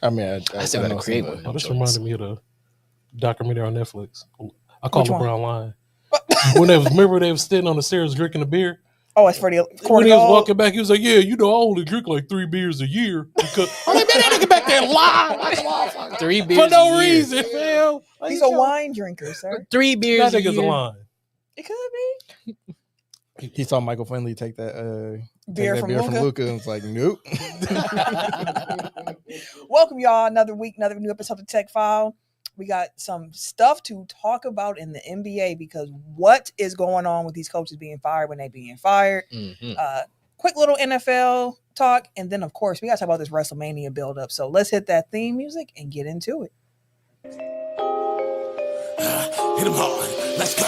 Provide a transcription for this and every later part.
I mean, I still got to create one. Oh, this reminded me of the documentary on Netflix. I call Which LeBron lying. When they was standing on the stairs drinking a beer. Oh, it's for the when he was walking back, he was like, "Yeah, you know, I only drink like 3 beers a year." Because I'm like, man, that nigga back there lying like a motherfucker. 3 beers for no a year. reason, man. Like, he's a wine drinker, sir. 3 beers that a nigga's year. lying. It could be. He saw Michael Finley take that beer from Luka and was like, nope. Welcome, y'all. Another week, another new episode of Tech File. We got some stuff to talk about in the NBA because what is going on with these coaches being fired when they being fired? Mm-hmm. Quick little NFL talk, and then of course we got to talk about this WrestleMania build up. So let's hit that theme music and get into it. Hit him hard, let's go.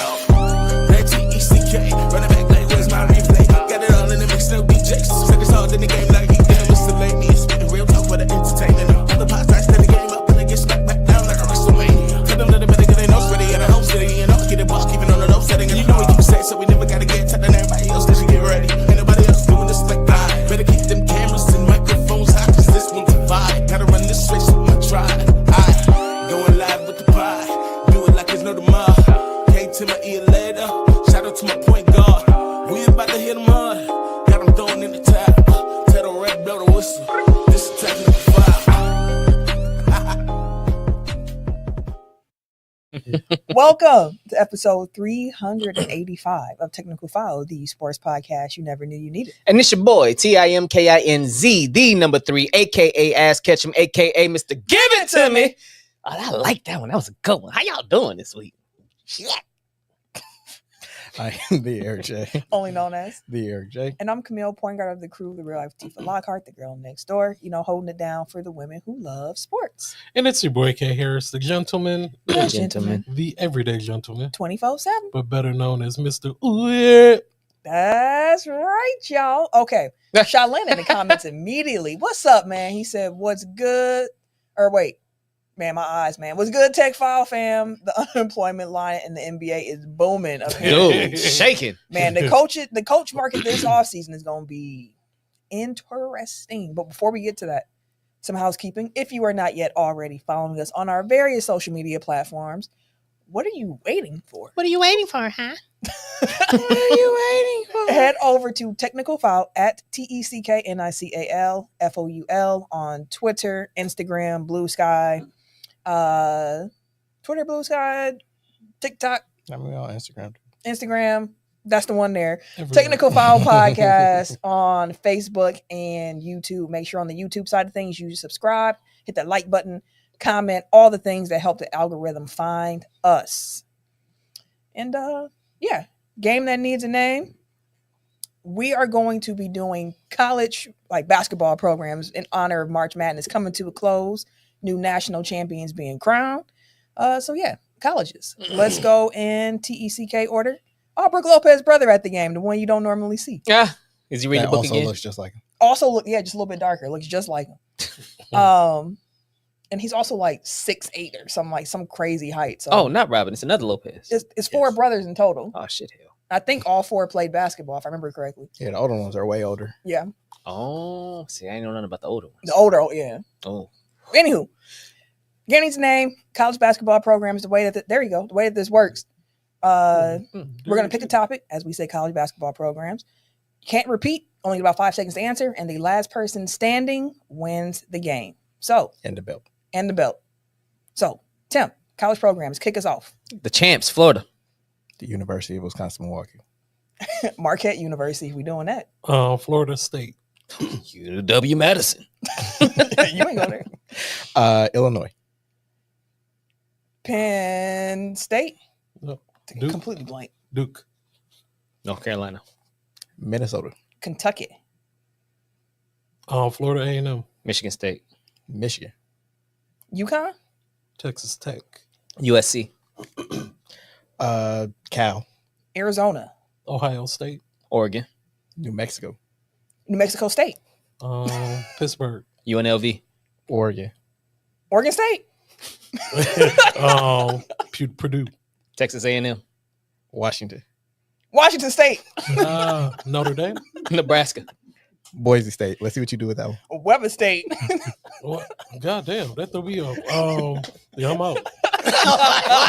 That T-E-C-K, running back like where's my replay? Got it all in the mix, no DJs. Suckers hard in the game like he did with Sylvania. Spitting real talk for the entertainment. Other pots, I stand the game up and they get smacked back down like a WrestleMania. Tell them that better get their nose ready at a home city. You know, get it walk even on the low setting. And you know we keep saying so we never gotta get telling everybody else that you get ready. Ain't nobody else doing this like I. Better keep them cameras and microphones hot, cause this one's a vibe. Gotta run this race with my tribe. I going live with the pie. Do it like there's no tomorrow. Hey to my ear later. Shout out to my point guard. We about to hit them hard. Got them throwing in the tap. Tell the red blow the whistle. This is technical file. Welcome to episode 385 of Technical File, the sports podcast you never knew you needed. And it's your boy, TIMKINZ, the number 3, a.k.a. Ass Ketchum, a.k.a. Mr. Give It To Me. Oh, I like that one. That was a good one. How y'all doing this week? Shit. I am the Eric J. Only known as The Eric J. And I'm Camille, point guard of the crew, the real life Tifa Lockhart, the girl next door, you know, holding it down for the women who love sports. And it's your boy K Harris, the gentleman, The gentleman. the everyday gentleman, 24/7. but better known as Mr. Ooh yeah. That's right, y'all. Okay. Shaolin in the comments immediately. What's up, man? He said, what's good? Or wait, man, my eyes, man. What's good, Tech File fam? The unemployment line in the NBA is booming. Dude, shaking. Man, the coach market this offseason is going to be interesting. But before we get to that, some housekeeping. If you are not yet already following us on our various social media platforms, what are you waiting for? What are you waiting for, huh? What are you waiting for? Head over to Technical File at TECKNICALFOUL on Twitter, Instagram, Blue Sky, Twitter, Blue Sky, TikTok. I mean, on Instagram. That's the one there. Everywhere. Technical File Podcast on Facebook and YouTube. Make sure on the YouTube side of things you subscribe, hit that like button, comment, all the things that help the algorithm find us. And yeah, game that needs a name. We are going to be doing college basketball programs in honor of March Madness coming to a close. New national champions being crowned. So yeah, colleges. Let's go in TECK order. Oh, Brooke Lopez's brother at the game, the one you don't normally see. Yeah. Is he reading That the book also again? looks just like him. Also look, yeah, just a little bit darker. Looks just like him. And he's also like 6'8" or some crazy height. So Oh, not Robin. It's another Lopez. it's 4 brothers in total. Oh, shit, hell. I think all 4 played basketball, if I remember correctly. Yeah, the older ones are way older. Yeah. Oh, see, I ain't know nothing about the older ones. The older, yeah. Oh. Anywho, game needs a name. College basketball programs, the way that there you go, the way that this works. We're going to pick a topic, as we say, college basketball programs. Can't repeat, only about 5 seconds to answer, and the last person standing wins the game. So, And the belt. So, Tim, college programs, kick us off. The champs, Florida. The University of Wisconsin-Milwaukee. Marquette University, we doing that. Florida State. UW-Madison. You ain't go there. Illinois. Penn State. No. Duke. Completely blank. Duke. North Carolina. Minnesota. Kentucky. Florida A&M. Michigan State. Michigan. UConn. Texas Tech. USC. Cal. Arizona. Ohio State. Oregon. New Mexico. New Mexico State. Pittsburgh. UNLV. Oregon. Oregon State. Purdue. Texas A&M. Washington. Washington State. Notre Dame. Nebraska. Boise State. Let's see what you do with that one. Weber State. What? God damn, that threw me off. Yeah, I'm out.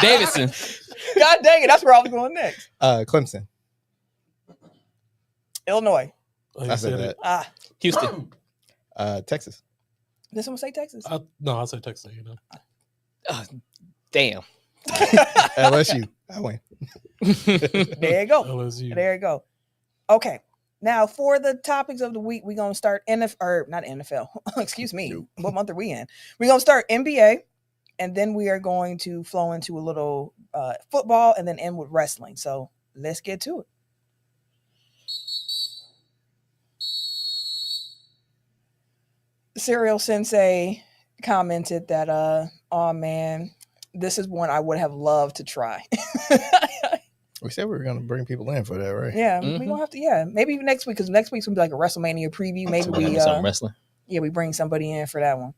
Davidson. God dang it, that's where I was going next. Clemson. Illinois. Oh, you I said that. Ah, Houston. Texas. did someone say Texas? No, I say Texas. You know. Damn. LSU. I win. There you go. LSU. There you go. Okay. Now for the topics of the week, we're gonna start not NFL. Excuse me. Nope. What month are we in? We're gonna start NBA, and then we are going to flow into a little football, and then end with wrestling. So let's get to it. Serial Sensei commented that oh man, this is one I would have loved to try. We said we were going to bring people in for that, right? Yeah, we're gonna have to. Yeah, maybe next week, because next week's gonna be like a WrestleMania preview. Maybe We're gonna we do some wrestling. yeah, we bring somebody in for that one.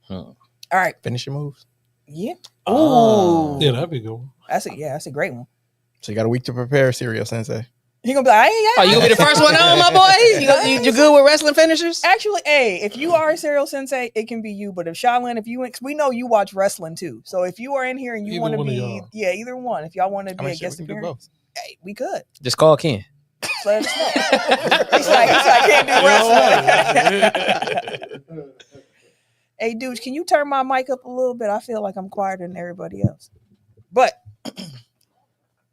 Hmm. All right. Finish your moves. Yeah. Oh. Ooh. Yeah, that'd be good. That's a great one. So you got a week to prepare, Serial Sensei. He gonna be like, Oh, you gonna be the first one on, my boy? You good with wrestling finishers? Actually, hey, if you are a Serial Sensei, it can be you. But if Shaolin, we know you watch wrestling too. So if you are in here and you Either want to one of be, y'all. either one. If y'all want to be I mean, a shit, guest we can do appearance, both. hey, we could. Just call Ken. Let us know. He's like, I can't do wrestling. Hey, dudes, can you turn my mic up a little bit? I feel like I'm quieter than everybody else. But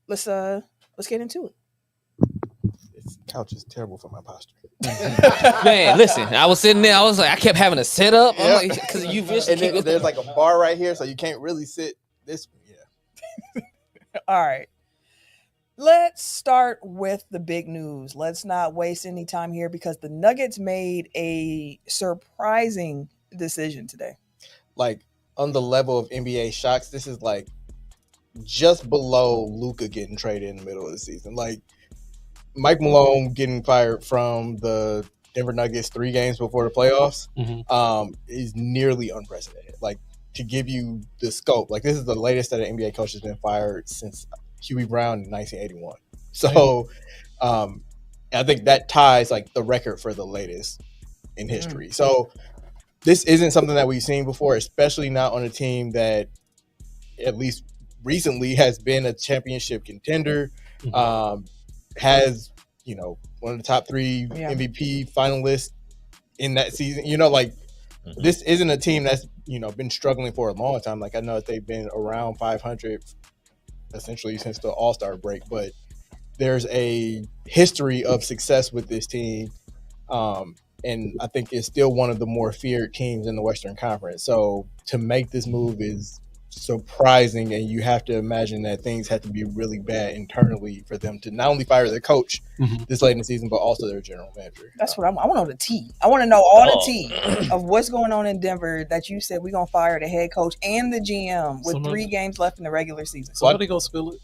let's get into it. This couch is terrible for my posture. Man, listen, I was sitting there. I was like, I kept having to sit up. I'm Yeah. like, because you just And then there's like a bar right here, so you can't really sit this way. Yeah. All right. Let's start with the big news. Let's not waste any time here because the Nuggets made a surprising decision today. Like on the level of NBA shocks, this is like just below Luka getting traded in the middle of the season. Like Mike Malone getting fired from the Denver Nuggets 3 games before the playoffs is nearly unprecedented. Like to give you the scope, like this is the latest that an NBA coach has been fired since Huey Brown in 1981. So I think that ties like the record for the latest in history. So this isn't something that we've seen before, especially not on a team that at least recently has been a championship contender, has, you know, one of the top 3 MVP finalists in that season. You know, like this isn't a team that's, you know, been struggling for a long time. Like I know that they've been around 500 essentially since the All-Star break, but there's a history of success with this team. And I think it's still one of the more feared teams in the Western Conference. So to make this move is surprising, and you have to imagine that things have to be really bad internally for them to not only fire their coach this late in the season, but also their general manager. That's what I want to know the tea. I want to know all the tea of what's going on in Denver that you said we're going to fire the head coach and the GM with 3 games left in the regular season. Somebody gonna spill it.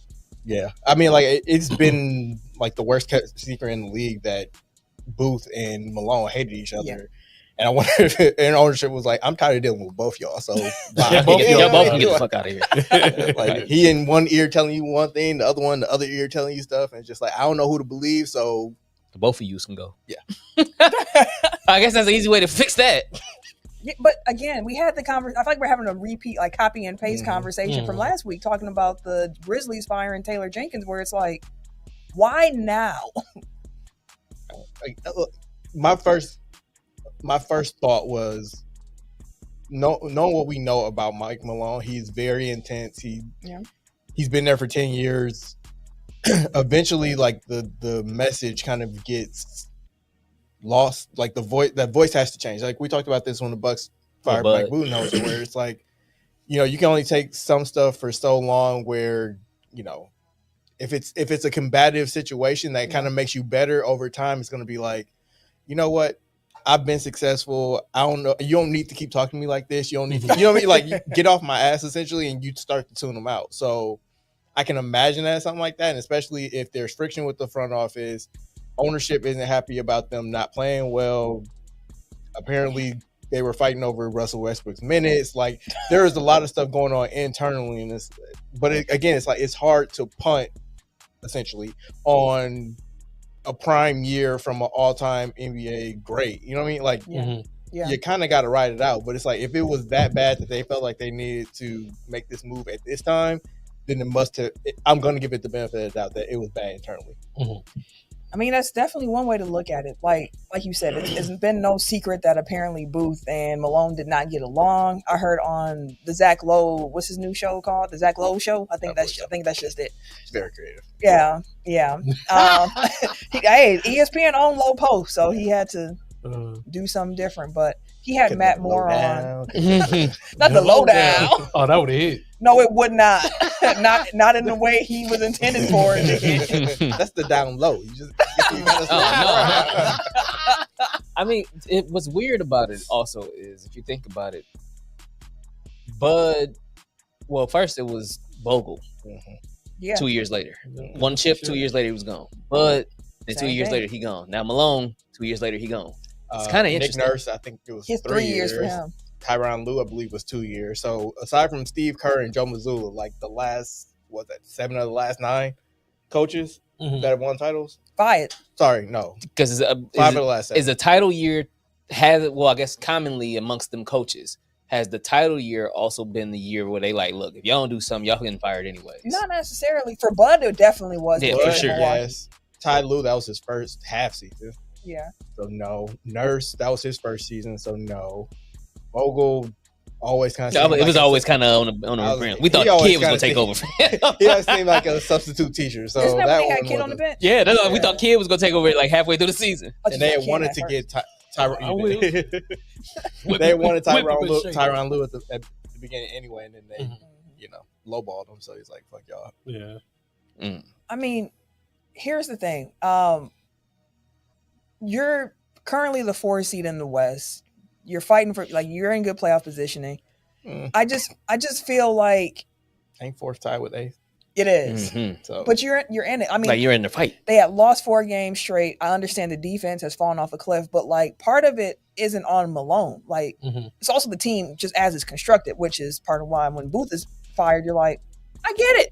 Yeah. I mean, like it's been like the worst kept secret in the league that Booth and Malone hated each other. Yeah. And I wonder if ownership was like, I'm tired of dealing with both y'all. So y'all both can get the fuck out of here. Like he in one ear telling you one thing, the other ear telling you stuff, and it's just like I don't know who to believe. So both of you can go. Yeah. I guess that's an easy way to fix that. Yeah, but again, we had the conversation. I feel like we're having a repeat, like copy and paste conversation from last week, talking about the Grizzlies firing Taylor Jenkins, where it's like, why now? Like, my first thought was knowing what we know about Mike Malone. He's very intense. He's been there for 10 years. Eventually, like the message kind of gets lost. Like that voice has to change. Like we talked about this when the Bucks fired Mike Budenholzer, where it's like, you know, you can only take some stuff for so long. Where, you know, if it's a combative situation that kind of makes you better over time, it's going to be like, you know what? I've been successful. I don't know. You don't need to keep talking to me like this. You don't need to, you know what I mean? Like get off my ass essentially, and you start to tune them out. So I can imagine that something like that. And especially if there's friction with the front office, ownership isn't happy about them not playing well. Apparently they were fighting over Russell Westbrook's minutes. Like there is a lot of stuff going on internally in this, but again, it's like, it's hard to punt essentially on a prime year from an all-time NBA great. You know what I mean? Like, Yeah. Yeah. you kind of got to ride it out. But it's like, if it was that bad that they felt like they needed to make this move at this time, then it must have. I'm going to give it the benefit of the doubt that it was bad internally. I mean, that's definitely one way to look at it. Like you said, it's been no secret that apparently Booth and Malone did not get along. I heard on the Zach Lowe, what's his new show called? The Zach Lowe Show. I think that's just it. It's very creative. Yeah. Hey, ESPN owned Low Post, so he had to do something different. But he had Matt Moore on. Not the lowdown. Oh, that would have hit. No, it would not. not in the way he was intended for it. That's the down low. You just. I mean, what's weird about it also is, if you think about it, Bud. Well, first it was Bogle. Yeah. 2 years later, one chip. 2 years later, he was gone. Bud. Then 2 years later, he gone. Now Malone. 2 years later, he gone. It's kind of interesting. Nick Nurse, I think it was 3 years for him. Tyronn Lue, I believe, was 2 years. So aside from Steve Kerr and Joe Mazzulla, like the last, 7 of the last 9 coaches that have won titles? Fired. Sorry, no. Because 5 of the last 7. Is a title year, I guess commonly amongst them coaches, has the title year also been the year where they like, look, if y'all don't do something, y'all getting fired anyways? Not necessarily. For Bud, it definitely was. Yeah, for sure. Yes. Ty Lue, that was his first half season. Yeah. So no. Nurse, that was his first season. So no. Bogle always kind of. It was always kind of on the rim. We thought Kid was gonna take over. He always seemed like a substitute teacher. So Isn't that when they one had Kid on the bench? Yeah, that's why we thought Kid was gonna take over like halfway through the season. And they had wanted to get Tyronn. They wanted Tyronn Lue at the beginning anyway, and then they, lowballed him. So he's like, "Fuck y'all." Yeah. I mean, here's the thing. You're currently the 4th seed in the West. You're fighting for, like, you're in good playoff positioning. I just feel like ain't 4th tied with 8th. It is. So, but you're in it. I mean, like, you're in the fight. They had lost 4 games straight. I understand the defense has fallen off a cliff, but like part of it isn't on Malone. Like it's also the team just as it's constructed, which is part of why when Booth is fired, you're like, I get it.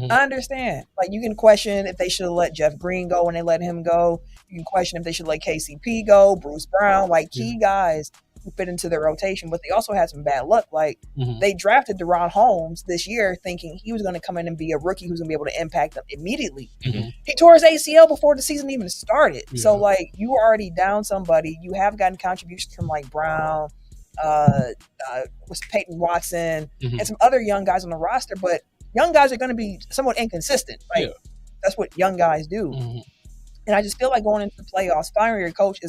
I understand. Like, you can question if they should have let Jeff Green go when they let him go. You can question if they should let KCP go, Bruce Brown, like key guys who fit into their rotation. But they also had some bad luck. Like, they drafted DeRon Holmes this year thinking he was going to come in and be a rookie who's going to be able to impact them immediately. He tore his ACL before the season even started. So, like, you were already down somebody. You have gotten contributions from, like, Brown, was Peyton Watson, and some other young guys on the roster. But young guys are going to be somewhat inconsistent. Like, that's what young guys do. And I just feel like going into the playoffs, firing your coach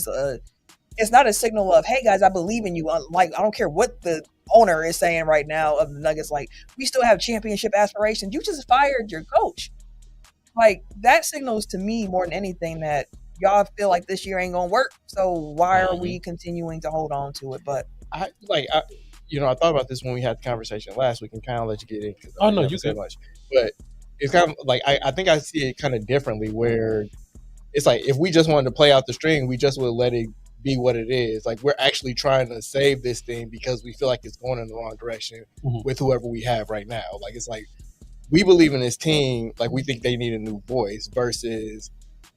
it's not a signal of, hey guys, I believe in you. Like, I don't care what the owner is saying right now of the Nuggets. Like, we still have championship aspirations. You just fired your coach. Like, that signals to me more than anything that y'all feel like this year ain't gonna work. So why are we continuing to hold on to it? But I thought about this when we had the conversation last week, and kind of let you get in. Oh no, you said much, but it's kind of like I think I see it kind of differently. Where it's like, if we just wanted to play out the string, we just would let it be what it is. Like, we're actually trying to save this thing because we feel like it's going in the wrong direction with whoever we have right now. Like, it's like, we believe in this team. Like, we think they need a new voice versus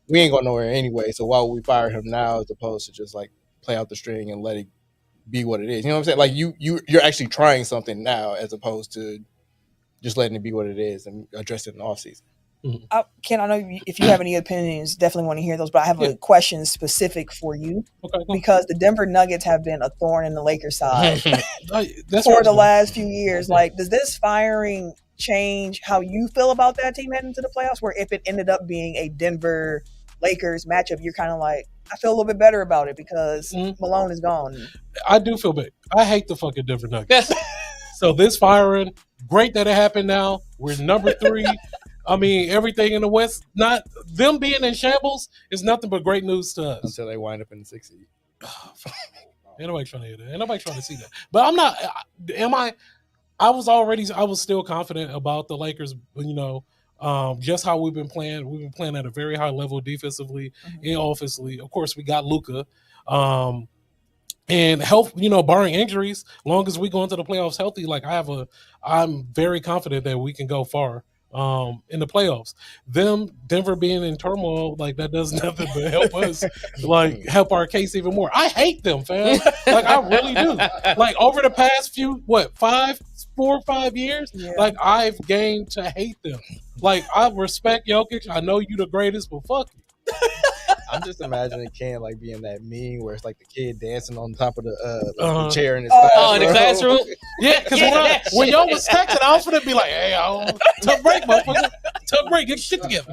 we ain't going nowhere anyway. So why would we fire him now as opposed to just like play out the string and let it be what it is? You know what I'm saying? Like, you're actually trying something now as opposed to just letting it be what it is and address it in the offseason. Ken, I know if you have any opinions, definitely want to hear those, but I have a question specific for you. Okay. Because the Denver Nuggets have been a thorn in the Lakers' side for the last few years. Like, does this firing change how you feel about that team heading into the playoffs? Where if it ended up being a Denver Lakers matchup, you're kind of like, I feel a little bit better about it because Malone is gone. I do feel bad. I hate the fucking Denver Nuggets. So this firing, great that it happened now. We're number 3. I mean, everything in the West, not them being in shambles is nothing but great news to us. Until they wind up in the 6th seed. Ain't nobody trying to hear that. Ain't nobody trying to see that. But I'm not. I was still confident about the Lakers. Just how we've been playing. We've been playing at a very high level defensively and offensively. Of course, we got Luka. And health, barring injuries, long as we go into the playoffs healthy, like I'm very confident that we can go far. in the playoffs. Denver being in turmoil, like that does nothing but help us, like help our case even more. I hate them, fam. Like I really do. Like over the past 4 or 5 years, like I've gained to hate them. Like I respect Jokic. I know you the greatest, but fuck you. I'm just imagining Ken like being that meme where it's like the kid dancing on top of the chair in his in the classroom. Yeah, because when y'all was texting, I was gonna be like, "Hey, tough break, motherfucker. Tough break. Get your shit together.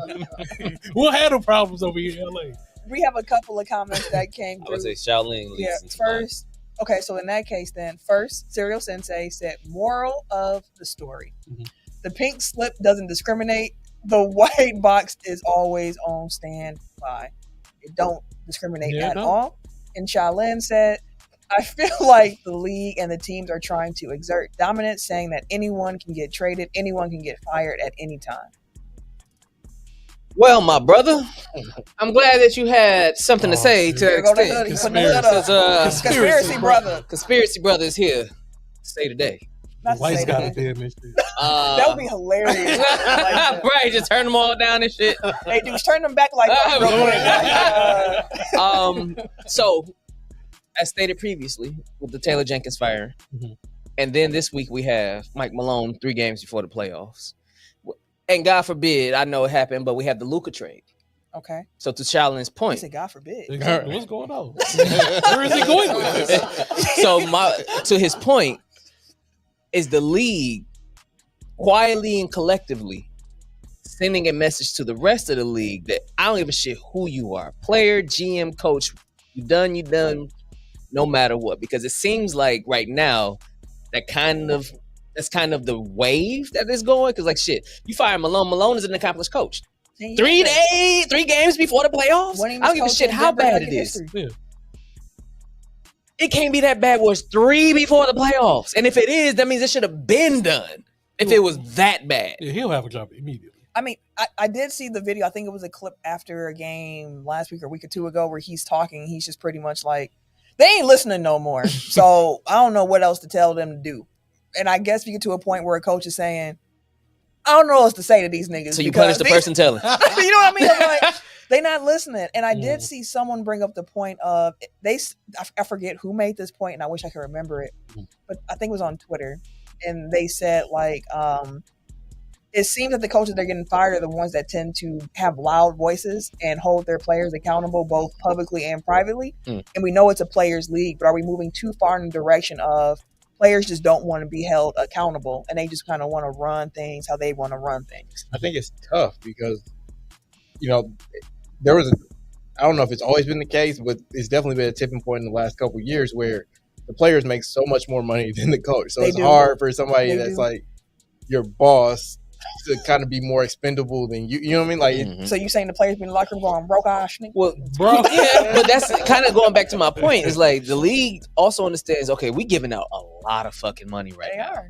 We'll handle problems over here in LA." We have a couple of comments that came I through. would say Shaolin. Yeah, first. Okay, so in that case, then first, Serial Sensei said, "Moral of the story: the pink slip doesn't discriminate. The white box is always on standby. It don't discriminate at all." And Shaolin said, "I feel like the league and the teams are trying to exert dominance, saying that anyone can get traded, anyone can get fired at any time." Well, my brother, I'm glad that you had something to say to that extent. Conspiracy brother. Conspiracy brother is here to say today. White's got it in this shit. That would be hilarious. Right, just turn them all down and shit. Hey, dudes, turn them back like that real quick. So, as stated previously, with the Taylor Jenkins fire, and then this week we have Mike Malone 3 games before the playoffs. And God forbid, I know it happened, but we have the Luka trade. Okay. So to Shaolin's I point, said, God forbid. What's going on? Where is he going with this? So to his point, is the league quietly and collectively sending a message to the rest of the league that I don't give a shit who you are, player, GM, coach, you done, no matter what. Because it seems like right now that's kind of the wave that is going. Because like shit, you fire Malone. Malone is an accomplished coach. 3 games before the playoffs. I don't give a shit how bad it is. Yeah. It can't be that bad. Was 3 before the playoffs, and if it is, that means it should have been done. If it was that bad, Yeah, he'll have a job immediately. I mean, I did see the video. I think it was a clip after a game last week or a week or two ago where he's talking. He's just pretty much like, they ain't listening no more. So I don't know what else to tell them to do. And I guess we get to a point where a coach is saying, I don't know what else to say to these niggas. So you punish the person telling. You know what I mean? I'm like, they not listening. And I did see someone bring up the point of, I forget who made this point, and I wish I could remember it. But I think it was on Twitter. And they said, like, it seems that the coaches that are getting fired are the ones that tend to have loud voices and hold their players accountable both publicly and privately. And we know it's a players' league, but are we moving too far in the direction of players just don't want to be held accountable and they just kind of want to run things how they want to run things? I think it's tough because, I don't know if it's always been the case, but it's definitely been a tipping point in the last couple of years where the players make so much more money than the coach. So it's hard for somebody that's like your boss to kind of be more expendable than you. You know what I mean? Like, So you saying the players be in the locker room going broke ass nigga? Well, bro, yeah, but that's kind of going back to my point. Is like the league also understands. Okay, we giving out a lot of fucking money right now,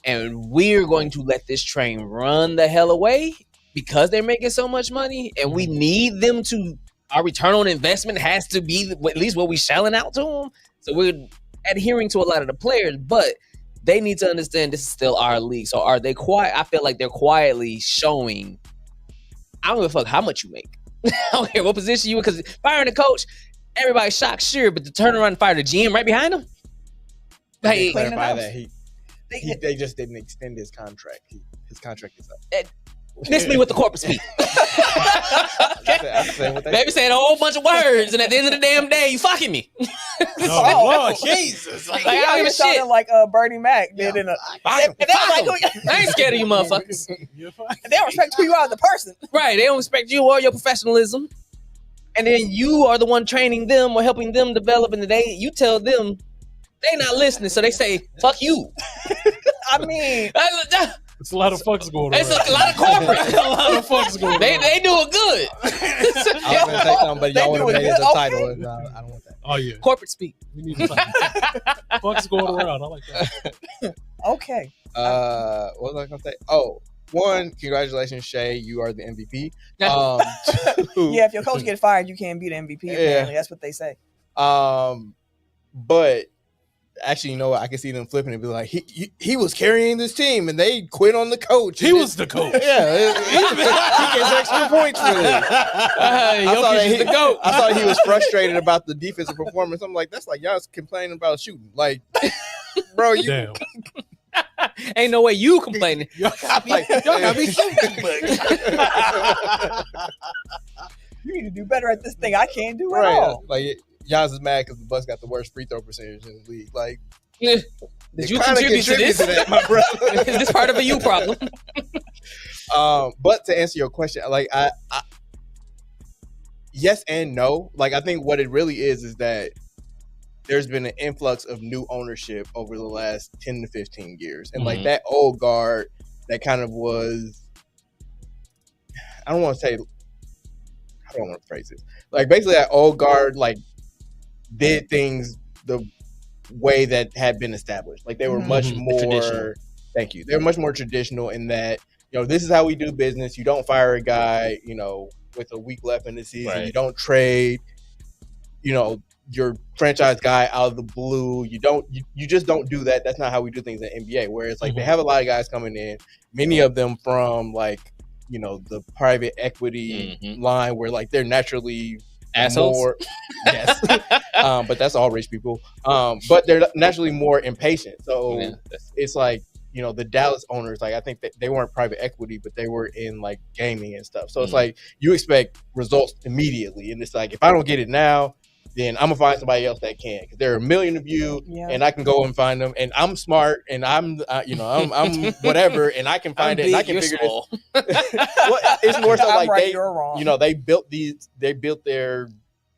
and we're going to let this train run the hell away because they're making so much money, and we need them to. Our return on investment has to be at least what we shelling out to them. So we're adhering to a lot of the players, but they need to understand this is still our league. So are they quiet? I feel like they're quietly showing, I don't give a fuck how much you make. I don't care what position you in, because firing the coach, everybody's shocked, sure, but to turn around and fire the GM right behind him? Hey, clarify that they just didn't extend his contract. His contract is up. Miss me with the corporate speak. Baby saying a whole bunch of words, and at the end of the damn day, you fucking me. Oh, Lord, Jesus. Like, I don't give a shit. Like Bernie Mac did in a. I ain't scared of you motherfuckers. They don't respect who you are as a person. Right, they don't respect you or your professionalism. And then you are the one training them or helping them develop, and you tell them they not listening, so they say, fuck you. I mean... It's a lot of fucks going on. It's a lot of corporate. A lot of fucks going on. They doing good. I was going to say something, but y'all would have made it the title. And, I don't want that. Oh, yeah. Corporate speak. We need to fucks going around. I like that. Okay. What was I going to say? Oh, one, congratulations, Shay. You are the MVP. Two, yeah, if your coach gets fired, you can't be the MVP. Apparently. That's what they say. But actually, you know what? I can see them flipping and be like, he was carrying this team, and they quit on the coach. He was the coach. Yeah, he gets extra points for this. I thought he was frustrated about the defensive performance. I'm like, that's like y'all complaining about shooting. Like, bro, you Damn. Ain't no way you complaining. Y'all got me shooting too much. You need to do better at this thing. I can't do at right. all. Like, Yaz is mad because the Bucks got the worst free throw percentage in the league. Like, Did you contribute to this? that, my brother? Is this part of a you problem? But to answer your question, like I yes and no. Like, I think what it really is that there's been an influx of new ownership over the last 10 to 15 years. And like that old guard that kind of was, I don't want to phrase this. Like, basically that old guard like did things the way that had been established. Like, they were much more thank you. They were much more traditional in that, you know, this is how we do business. You don't fire a guy, you know, with a week left in the season. Right. You don't trade, you know, your franchise guy out of the blue. You just don't do that. That's not how we do things in NBA. Whereas like they have a lot of guys coming in, many of them from like, you know, the private equity line where like they're naturally assholes. More, yes, but that's all rich people. But they're naturally more impatient. So it's like, you know, the Dallas owners, like I think that they weren't private equity, but they were in like gaming and stuff. So it's like you expect results immediately, and it's like if I don't get it now, then I'm gonna find somebody else that can. Because there are a million of you, and I can go and find them. And I'm smart, and I'm, you know, I'm whatever, and I can find it. And I can figure this. Well, it's more so like right, you're wrong. You know, they built their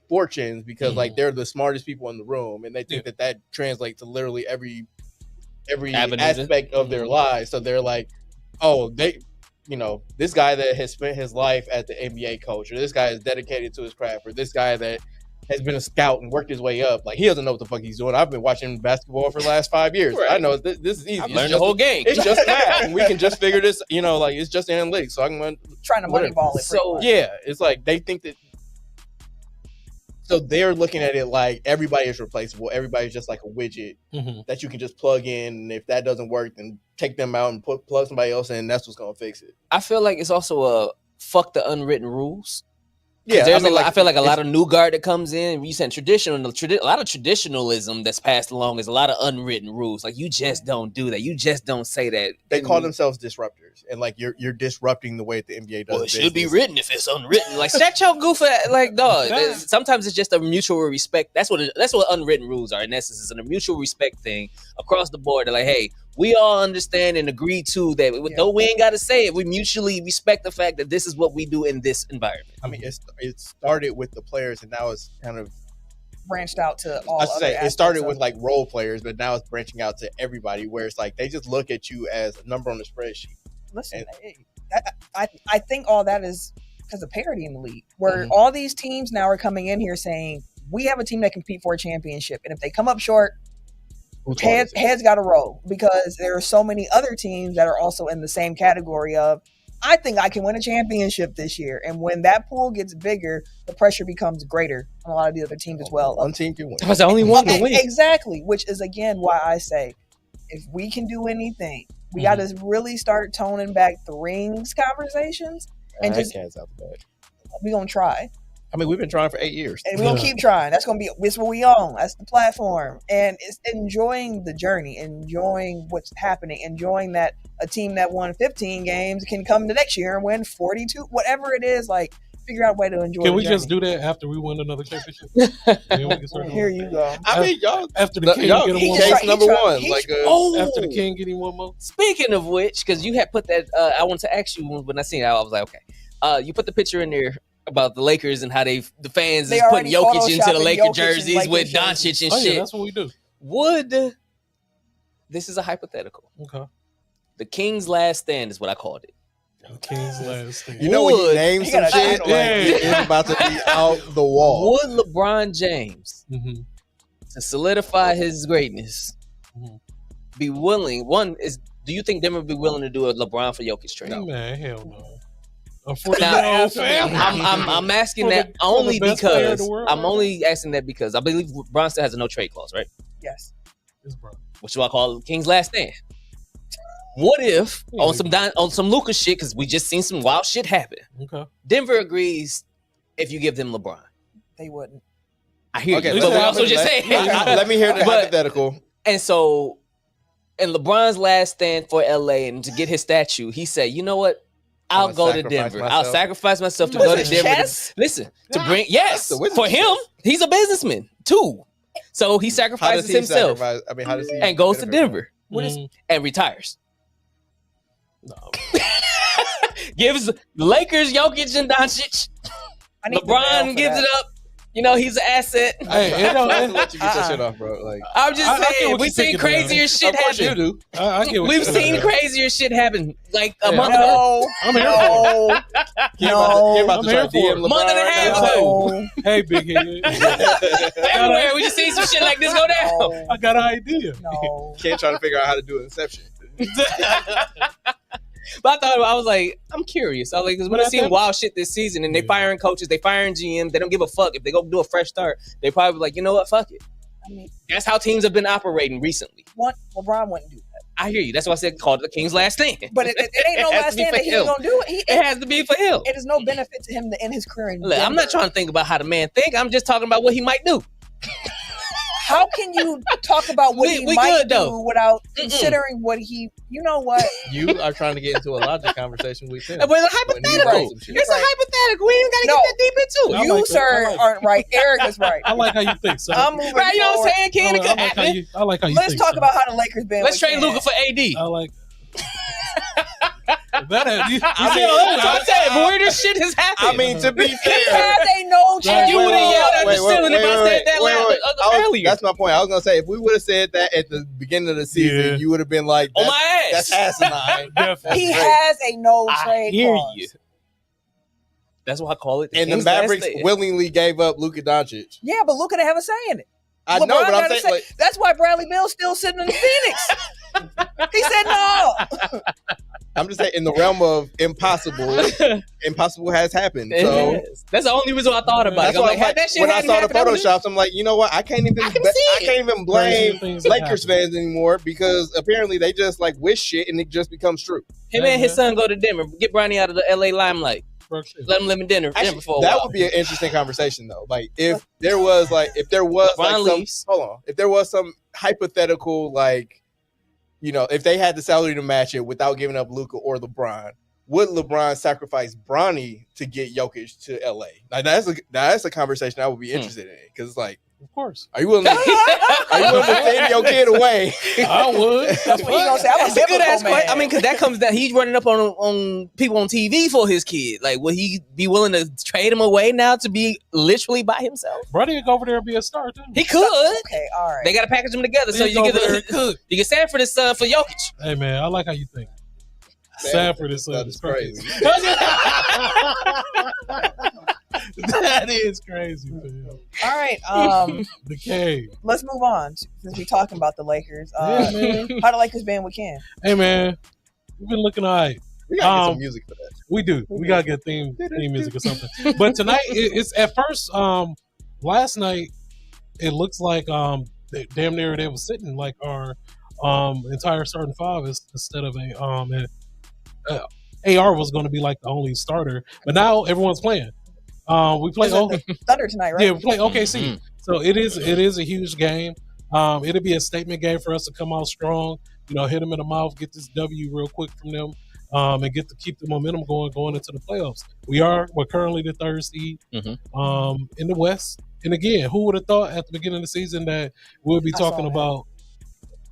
fortunes because like they're the smartest people in the room, and they think that translates to literally every aspect of their lives. So they're like, oh, you know, this guy that has spent his life as the NBA coach, or this guy is dedicated to his craft, or this guy that has been a scout and worked his way up. Like, he doesn't know what the fuck he's doing. I've been watching basketball for the last 5 years. Right. I know this is easy. I've learned the whole game. It's just math, and we can just figure this. You know, like, it's just analytics. So I'm trying to moneyball it. So yeah, it's like they think that. So they're looking at it like everybody is replaceable. Everybody's just like a widget that you can just plug in. And if that doesn't work, then take them out and plug somebody else in. And that's what's going to fix it. I feel like it's also a fuck the unwritten rules. Yeah, I feel like a lot of new guard that comes in. You said traditional, a lot of traditionalism that's passed along is a lot of unwritten rules. Like, you just don't do that. You just don't say that. They call themselves disruptors, and like you're disrupting the way that the NBA does. Well, it should be written if it's unwritten. Like, shut your goof at, like, dog. Sometimes it's just a mutual respect. That's what unwritten rules are. In essence, it's a mutual respect thing across the board. They're like, hey, we all understand and agree to that. Though we ain't got to say it, we mutually respect the fact that this is what we do in this environment. I mean, it started with the players, and now it's kind of branched out to all. I should say it started with like role players, but now it's branching out to everybody. Where it's like they just look at you as a number on the spreadsheet. Listen, I think all that is because of parity in the league, where all these teams now are coming in here saying we have a team that can compete for a championship, and if they come up short, heads got to roll, because there are so many other teams that are also in the same category of, I think I can win a championship this year. And when that pool gets bigger, the pressure becomes greater on a lot of the other teams as well. One team can win. That's the only one to win. Exactly, which is again why I say, if we can do anything, we got to really start toning back the rings conversations and we're gonna try. I mean, we've been trying for 8 years. And we're going to keep trying. That's going to be what we own. That's the platform. And it's enjoying the journey, enjoying what's happening, enjoying that a team that won 15 games can come the next year and win 42, whatever it is. Like, figure out a way to enjoy Can we journey. just do that after we win another championship? Here you go. I mean, y'all. After the King get him one case number one. After the King get him one more. Speaking of which, because you had put that, I wanted to ask you when I seen it, I was like, okay. You put the picture in there about the Lakers and how the fans is putting Jokic into the Laker jerseys with Doncic and shit. Yeah, that's what we do. This is a hypothetical. Okay. The King's Last Stand is what I called it. The King's Last Stand. You know when you name some shit, like it's about to be out the wall. Would LeBron James, to solidify his greatness, be willing? Do you think Denver would be willing to do a LeBron for Jokic trade? No, man, hell no. I'm asking that only because I believe LeBron still has a no trade clause, right? Yes. It's Bron. Which I call King's Last Stand. What if on some Luka shit, because we just seen some wild shit happen. Okay. Denver agrees if you give them LeBron. They wouldn't. I hear Okay, you, but we also just saying. Let me hear the But- hypothetical. And so, in LeBron's last stand for LA and to get his statue, he said, "You know what? I'll gonna go to sacrifice Denver. myself." I'll sacrifice myself to Was go to it Denver. chess? Listen, to bring That's the wizard's for him, chess. he's a businessman too. So he How does sacrifices he himself sacrifice? I mean, how does he and goes to benefit from Denver What is- and retires. No. Gives Lakers Jokic and Doncic. I need the bell LeBron for gives that. it up. You know, he's an asset. Hey, it don't, I have to let you get that shit off, bro. Like, I'm just I get saying, what we've you're seen thinking, crazier shit of course you happen. do. I get what We've you're saying. seen crazier shit happen. Like a Yeah. month ago. No, I'm here for it. You're about I'm to here try for DM it. LeBron Month and a right half now. ago. no, Hey, big head. Everywhere we just see some shit like this go down. no, I got an idea. no. Can't try to figure out how to do Inception. But I was like, I'm curious. I was like, because we've seen wild shit this season, and they firing coaches, they firing GMs, they don't give a fuck if they go do a fresh start. They probably like, you know what, fuck it. I mean, That's how teams have been operating recently. LeBron wouldn't do that. I hear you. That's why I said call it the King's Last Stand. But it ain't no It has last to be stand for that he's him. gonna do it. It has to be for him. It is no benefit to him to end his career in Look, I'm Denver. not trying to think about how the man think. I'm just talking about what he might do. How can you talk about what he We might good, though. do without considering what he? You know what? You are trying to get into a logic conversation with him. But it's a hypothetical. Right. It's a hypothetical. We ain't got to No. get that deep into it. I You, like that. sir, I like aren't right. Eric is right. I like how you think, son. I'm moving Right, you know what forward. I'm saying? Can it could happen? I like how you Let's think, talk son. about how the Lakers been. Let's with trade Ken. Luka for AD. I like that. You see I how mean, that that's what I'm saying. But where this shit has happened. I mean, to be He fair, has a no chance. You would've yelled at the ceiling if I said that earlier. That's my point. I was gonna say if we would have said that at the beginning of the season, Yeah. you would have been like, on my ass. "That's asinine." Definitely. He has a no I trade hear clause. you. That's why I call it. And the King's Last Mavericks Stand. willingly gave up Luka Doncic. Yeah, but Luka didn't have a say in it. I LeBron know, but I'm gotta saying, say- like, that's why Bradley Bill's still sitting in Phoenix. He said no. I'm just saying, in the realm of impossible, impossible has happened. It So is. That's the only reason I thought about that's it. I'm why like, had that shit when I hadn't saw the happened, I would've- photoshops, I'm like, you know what? I can't even I can see it. can't even blame Crazy things that Lakers happen. fans anymore because apparently they just like wish shit and it just becomes true. him and his son go to Denver. Get Bronny out of the LA limelight. Let him live in Denver Actually, for a that while. would be an interesting conversation though. Like if there was like LeBron some leaves. hold on, if there was some hypothetical like, you know, if they had the salary to match it without giving up Luka or LeBron, would LeBron sacrifice Bronny to get Jokic to LA? Like that's a conversation I would be interested in because it's like, Of course. are you willing to send your kid away? I would. That's what he gonna say. I'm That's a a good biblical ass man. question. I mean, because that comes down. He's running up on people on TV for his kid. Like, would he be willing to trade him away now to be literally by himself? Brody would go over there and be a star, too. He could. Okay, all right. They got to package them together so He'd you go get over there and the, cook. you get Sanford son for Jokic. Hey, man, I like how you think. Sanford is crazy. That is crazy, man. All right. The cave. Let's move on since we're talking about the Lakers. Yeah, man. How the Lakers been with Ken? Hey, man. We've been looking all right. We gotta get some music for that. We do. We gotta get theme music or something. But tonight, it's at first. Last night, it looks like damn near they were sitting like our entire starting five instead of AR was going to be like the only starter. But now everyone's playing. We play Thunder tonight, right? Yeah, we play OKC. So it is a huge game. It'll be a statement game for us to come out strong. You know, hit them in the mouth, get this W real quick from them. And keep the momentum going into the playoffs. We're currently the third seed in the West. And again, who would have thought at the beginning of the season that we'll be talking about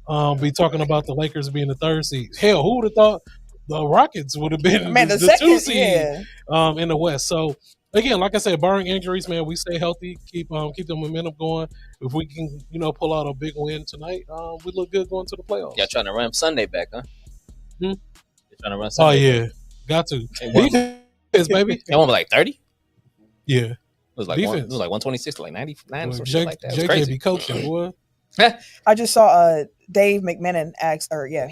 the Lakers being the third seed? Hell, who would have thought the Rockets would have been Man, the second, 2 seed yeah. in the West? So again, like I said, barring injuries, man, we stay healthy, keep the momentum going. If we can, pull out a big win tonight, we look good going to the playoffs. Y'all trying to run Sunday back, huh? Hmm? Trying to run Oh Sunday yeah, got to. Defense, Defense, baby. It won like 30. Yeah, It was like Defense. it was like 126 to like 99 or some J- shit like that. It was JK crazy. be coaching, boy. I just saw Dave McMenamin asked JJ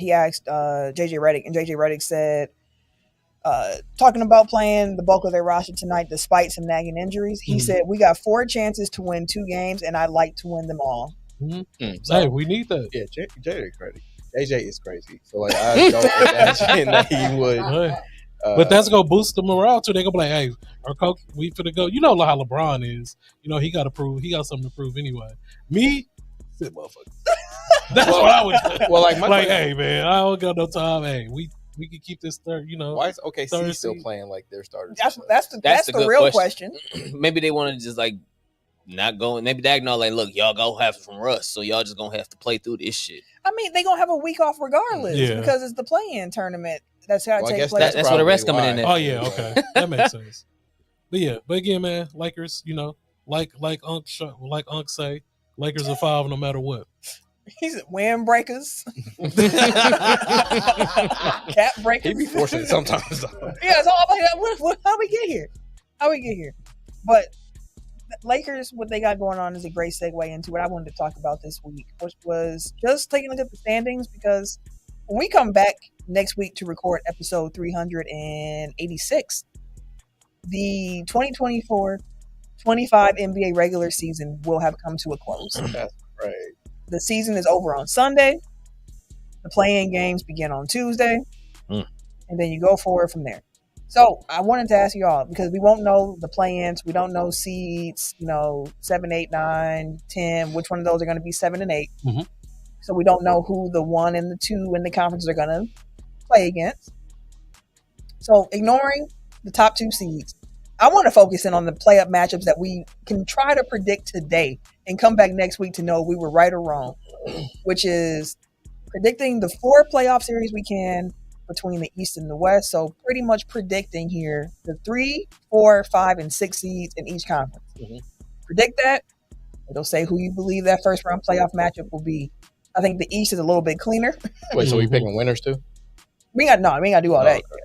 Redick, and JJ Redick said, talking about playing the bulk of their roster tonight despite some nagging injuries, he said, we got 4 chances to win 2 games, and I'd like to win them all. Hey, we need that. Yeah, Jay is crazy. AJ is crazy. So like, I don't imagine that he would. But that's gonna boost the morale too. They gonna be like, "Hey, our coach, we finna go." You know how LeBron is. You know he got to prove. He got something to prove anyway. Me, sit motherfucker. That's what I would. Well, like, hey man, I don't got no time. Hey, we can keep this third. You know, why is OKC third still seed. playing like their starters? That's the good real question. Maybe they want to just like not go. Maybe Dagnall like, look, y'all go have it from Russ, so y'all just gonna have to play through this shit. I mean, they gonna have a week off regardless because it's the play-in tournament. That's how it takes place. That's where the rest coming in there. Oh yeah, okay, that makes sense. But yeah, but again, man, Lakers, you know, like Unc say, Lakers are 5 no matter what. He's windbreakers, cap breakers. He be forcing it sometimes. Yeah, it's all about how we get here. But Lakers, what they got going on is a great segue into what I wanted to talk about this week, which was just taking a look at the standings, because when we come back next week to record episode 386, the 2024-25 NBA regular season will have come to a close. That's right. The season is over on Sunday. The play-in games begin on Tuesday. And then you go forward from there. So I wanted to ask y'all, because we won't know the play-ins. We don't know seeds, 7, 8, 9, 10, which one of those are going to be 7 and 8. Mm-hmm. So we don't know who the 1 and the 2 in the conference are going to play against. So ignoring the top 2 seeds, I want to focus in on the play-up matchups that we can try to predict today and come back next week to know if we were right or wrong, which is predicting the 4 playoff series we can between the East and the West. So pretty much predicting here the 3, 4, 5, and 6 seeds in each conference. Mm-hmm. Predict that. It'll say who you believe that first round playoff matchup will be. I think the East is a little bit cleaner. Wait, so we picking winners too? We ain't got to do all that. Okay.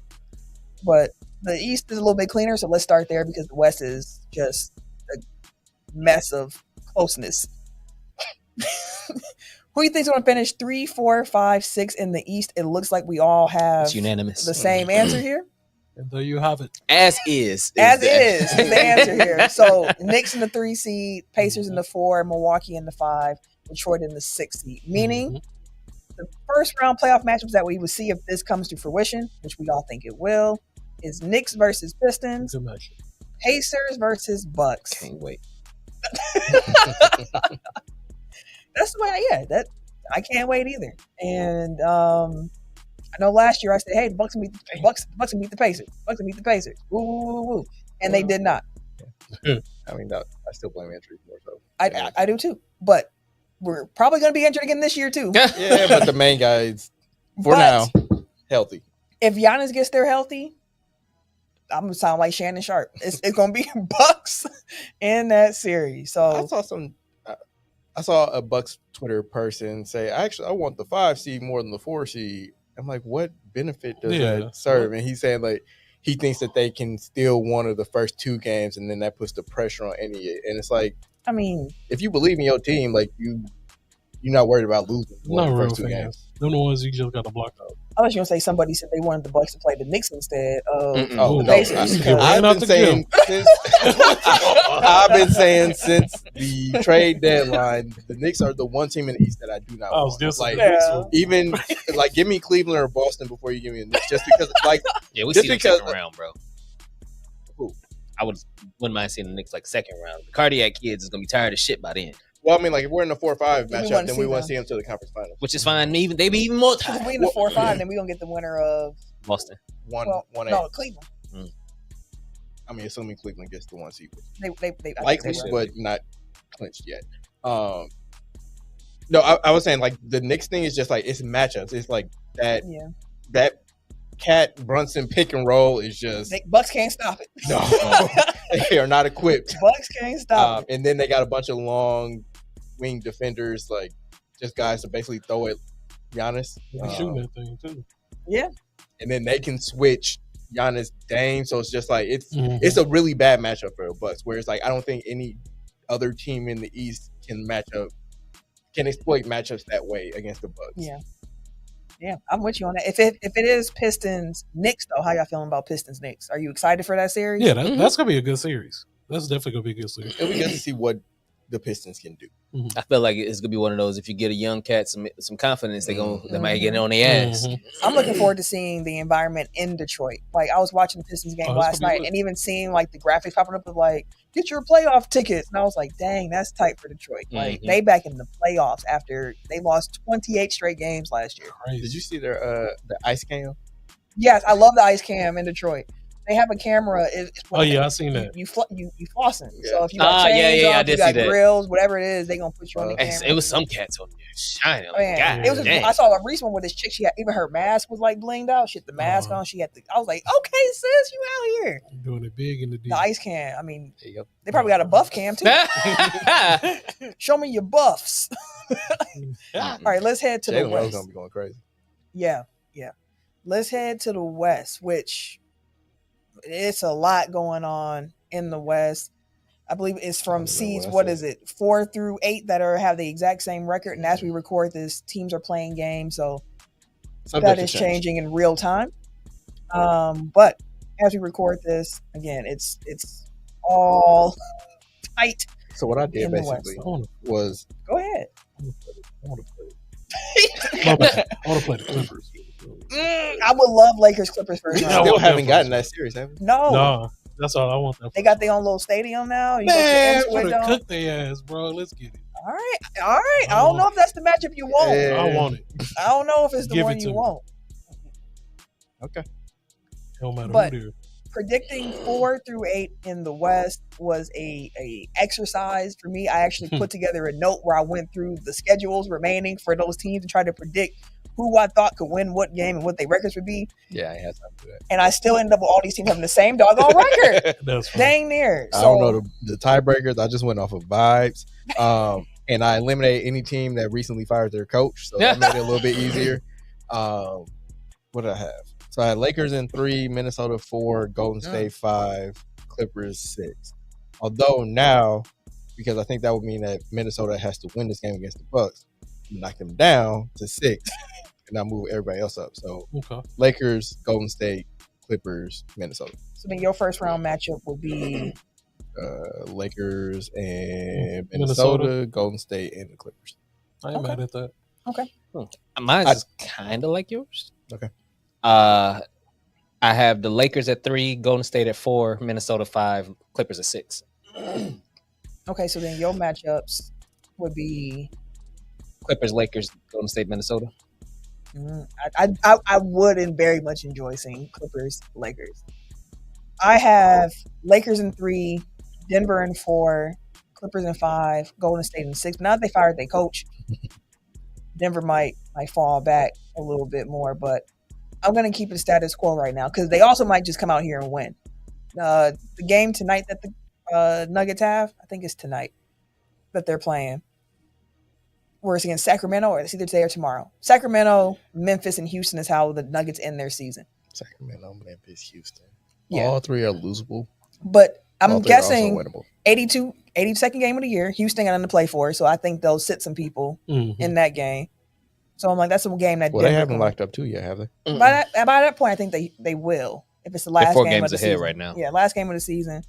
But the East is a little bit cleaner, so let's start there because the West is just a mess of closeness. Who do you think is going to finish 3, 4, 5, 6 in the East? It looks like we all have it's unanimous. The same answer here. And there you have it. As is the answer here. So Knicks in the 3 seed, Pacers in the 4, Milwaukee in the 5, Detroit in the 6 seed. Meaning the first round playoff matchups that we will see if this comes to fruition, which we all think it will, is Knicks versus Pistons, Pacers versus Bucks. Can't wait. That's the way. I can't wait either. And I know last year I said, "Hey, the Bucks can beat the Pacers. Bucks can beat the Pacers." Woo. And they did not. I mean, I still blame injuries more so. I do too. But we're probably going to be injured again this year too. Yeah, but the main guys now healthy. If Giannis gets there healthy, I'm gonna sound like Shannon Sharp. It's gonna be Bucks in that series. So I saw a Bucks Twitter person say, I want the 5 seed more than the 4 seed. I'm like, what benefit does that serve? And he's saying like he thinks that they can steal one of the first 2 games, and then that puts the pressure on any. And it's like, I mean, if you believe in your team, like you're not worried about losing one of the first 2 games. They're the ones you just got to block out. I was going to say somebody said they wanted the Bucks to play the Knicks instead of the Pacers. I've been saying since the trade deadline, the Knicks are the one team in the East that I do not want. Even like give me Cleveland or Boston before you give me the Knicks, just because we see them second round, bro. I wouldn't mind seeing the Knicks like second round. The Cardiac Kids is gonna be tired of shit by then. Well, I mean, like if we're in the 4-5 matchup, then we want to see them to the conference finals, which is fine. They be even more tired. If we in the 4-5, then we gonna get the winner of Boston. 1-8. No, Cleveland. I mean, assuming Cleveland gets the 1 seed, they likely, but not clinched yet. No, I was saying like the Knicks thing is just like it's matchups. It's like that. Yeah. That Cat Brunson pick and roll is just Bucks can't stop it. No, they are not equipped. Bucks can't stop it. And then they got a bunch of long wing defenders, like just guys to basically throw at Giannis. Shooting that thing too. Yeah. And then they can switch Giannis Dame, so it's just like it's a really bad matchup for the Bucks. Where it's like I don't think any other team in the East can exploit matchups that way against the Bucks. Yeah, I'm with you on that. If it is Pistons Knicks though, how y'all feeling about Pistons Knicks? Are you excited for that series? Yeah, that's gonna be a good series. That's definitely gonna be a good series. It'll be good to see what the Pistons can do. I feel like it's gonna be one of those. If you get a young cat some confidence, they might get on their ass. I'm looking forward to seeing the environment in Detroit. Like I was watching the Pistons game last night, and even seeing like the graphics popping up of like get your playoff tickets, and I was like, dang, that's tight for Detroit. Like they back in the playoffs after they lost 28 straight games last year. Did you see their the ice cam? Yes, I love the ice cam in Detroit. They have a camera. I seen that. You flossing. Yeah. So if you got chains off, you got grills, whatever it is, they gonna put you on the camera. It was some cats on there shining. I saw a recent one with this chick. She had even her mask was like blinged out. She had the mask on. She had I was like, okay, sis, you out here doing it big in the deep. The ice cam. I mean, they probably got a buff cam too. Show me your buffs. All right, let's head to the West. Gonna be going crazy. Yeah. Let's head to the West, which. It's a lot going on in the West. I believe it's from seeds. What is it? 4 through 8 that have the exact same record. And as we record this, teams are playing games, so that is changing in real time. But as we record this, again, it's all tight. So what I did basically was go ahead. I want to play the Clippers. I would love Lakers Clippers first. We still haven't gotten that series, have we? No, that's all I want. They got their own little stadium now. Man, cook their ass, bro. Let's get it. All right. I don't know if that's the matchup you want. I want it. I don't know if it's the one you want. Okay. No matter but who predicting 4 through 8 in the West was a exercise for me. I actually put together a note where I went through the schedules remaining for those teams and tried to predict who I thought could win what game and what their records would be. Yeah, I had time to do that. And I still ended up with all these teams having the same doggone record. Dang near. I don't know the tiebreakers. I just went off of vibes. And I eliminated any team that recently fired their coach. So that made it a little bit easier. What did I have? So I had Lakers in 3, Minnesota 4, Golden State 5, Clippers 6. Although now, because I think that would mean that Minnesota has to win this game against the Bucks, knock them down to 6. And I move everybody else up. So Lakers, Golden State, Clippers, Minnesota. So then your first round matchup will be Lakers and Minnesota, Golden State, and the Clippers. I ain't mad at that. Okay. Mine's kind of like yours. Okay. I have the Lakers at 3, Golden State at 4, Minnesota 5, Clippers at 6. Okay, so then your matchups would be Clippers, Lakers, Golden State, Minnesota. I would very much enjoy seeing Clippers, Lakers. I have Lakers in 3, Denver in 4, Clippers in 5, Golden State in 6. Now that they fired their coach, Denver might fall back a little bit more, but I'm going to keep it status quo right now because they also might just come out here and win. The game tonight that the Nuggets have, I think it's tonight that they're playing. Where it's against Sacramento, or it's either today or tomorrow. Sacramento, Memphis, and Houston is how the Nuggets end their season. Sacramento, Memphis, Houston. Yeah. All 3 are losable. But I'm guessing 82nd game of the year. Houston got nothing to play for, so I think they'll sit some people in that game. So I'm like, that's a game that. Well, they haven't locked up too yet, have they? By that point, I think they will. If it's the last game of the season, right now. Yeah, last game of the season.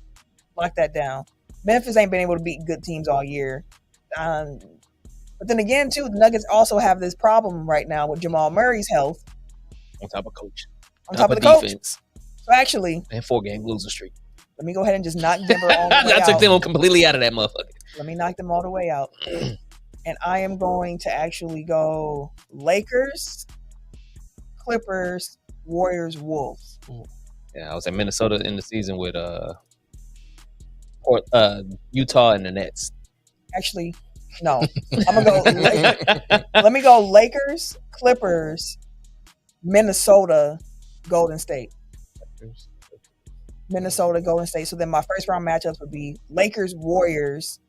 Lock that down. Memphis ain't been able to beat good teams all year. But then again, too, the Nuggets also have this problem right now with Jamal Murray's health. On top of coach. On top of the coach. Defense. So actually. And 4-game losing streak. Let me go ahead and just knock Denver all the way out. I took them completely out of that motherfucker. Let me knock them all the way out. And I am going to actually go Lakers, Clippers, Warriors, Wolves. Yeah, I was at Minnesota in the season with Utah and the Nets. Actually, no. I'm gonna go. Let me go Lakers, Clippers, Minnesota, Golden State. Minnesota, Golden State. So then my first round matchups would be Lakers, Warriors,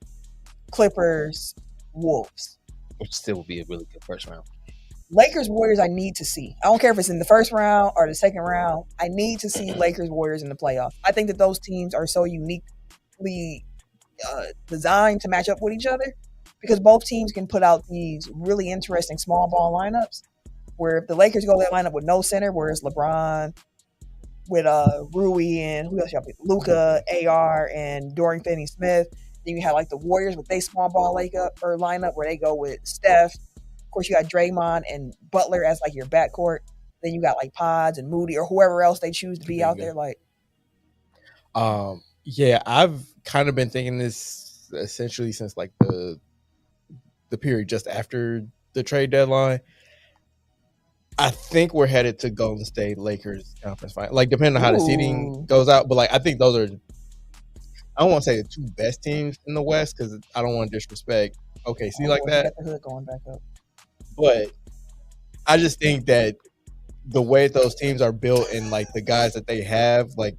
Clippers, Wolves. Which still would be a really good first round. Lakers, Warriors, I need to see. I don't care if it's in the first round or the second round. I need to see Lakers, Warriors in the playoffs. I think that those teams are so uniquely designed to match up with each other because both teams can put out these really interesting small ball lineups where if the Lakers go that lineup with no center, where it's LeBron with Rui and who else y'all pick? Luka, AR, and Dorian Finney-Smith. Then you had like the Warriors with their small ball lineup where they go with Steph. Of course, you got Draymond and Butler as like your backcourt. Then you got like Pods and Moody or whoever else they choose to be out there. Like, yeah, I've kind of been thinking this essentially since like the period just after the trade deadline. I think we're headed to Golden State Lakers conference final. Like, depending on how the seeding goes out, but like I think those are. I don't want to say the two best teams in the West because I don't want to disrespect OKC like that. Got the hood going back up. But I just think that the way those teams are built and like the guys that they have, like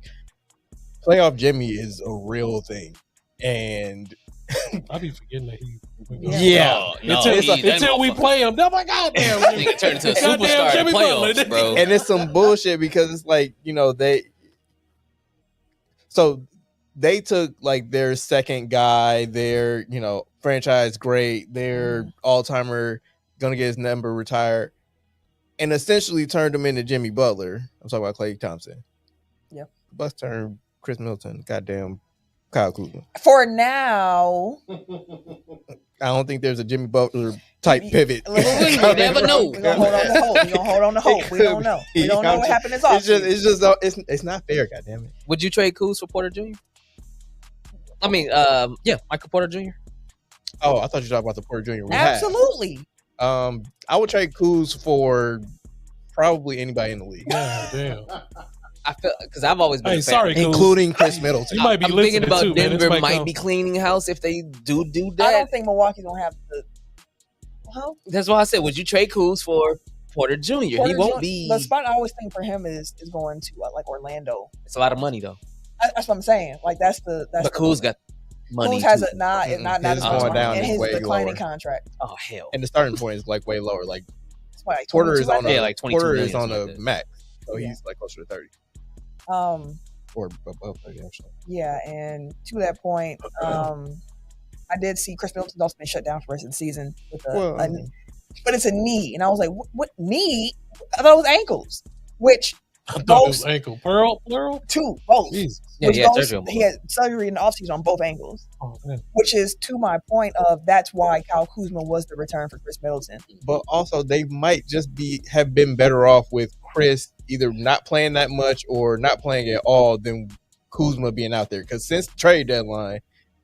playoff Jimmy is a real thing, and I be forgetting that he. Until we play him, oh my goddamn, nigga turned into a superstar in the playoffs, bro. And it's some bullshit because it's like they took like their second guy, their franchise great, their all-timer, gonna get his number retired, and essentially turned him into Jimmy Butler. I'm talking about Klay Thompson. Yep. Bucks turned Chris Middleton, goddamn Kyle Kuzma. For now, I don't think there's a Jimmy Butler type pivot. You never know. We're gonna hold on to hope. We don't know. We don't know what happened this offseason. It's not fair, goddamn it. Would you trade Kuz for Porter Jr.? I mean, Michael Porter Jr. Oh, I thought you were talking about the Porter Jr. Absolutely. I would trade Kuz for probably anybody in the league. Yeah, damn. I feel because I've always been a fan. Sorry, Kuz. Including Chris Middleton. You might be I'm thinking about too, Denver man. might be cleaning house if they do that. I don't think Milwaukee's gonna have the. Well, that's why I said, would you trade Kuz for Porter Jr.? He won't be. The spot I always think for him is going to like Orlando. It's a lot of money though. That's what I'm saying. Like that's but Kuz got money. Kuz has too. not his going down and is his way declining lower. contract. Oh hell! And the starting point is like way lower. Like Like Porter is on like 22 Porter million is on a like that. max, so he's like closer to 30 or above 30 actually. Yeah, and to that point, I did see Chris Middleton's also been shut down for the rest of the season with but it's a knee, and I was like, what knee? I thought it was ankles, which I thought it was ankle. Plural? Both. Jesus. Yeah, he had surgery in the offseason on both ankles, Oh, man. which is to my point of that's why Kyle Kuzma was the return for Chris Middleton. But also they might just have been better off with Chris either not playing that much or not playing at all than Kuzma being out there. Because since trade deadline,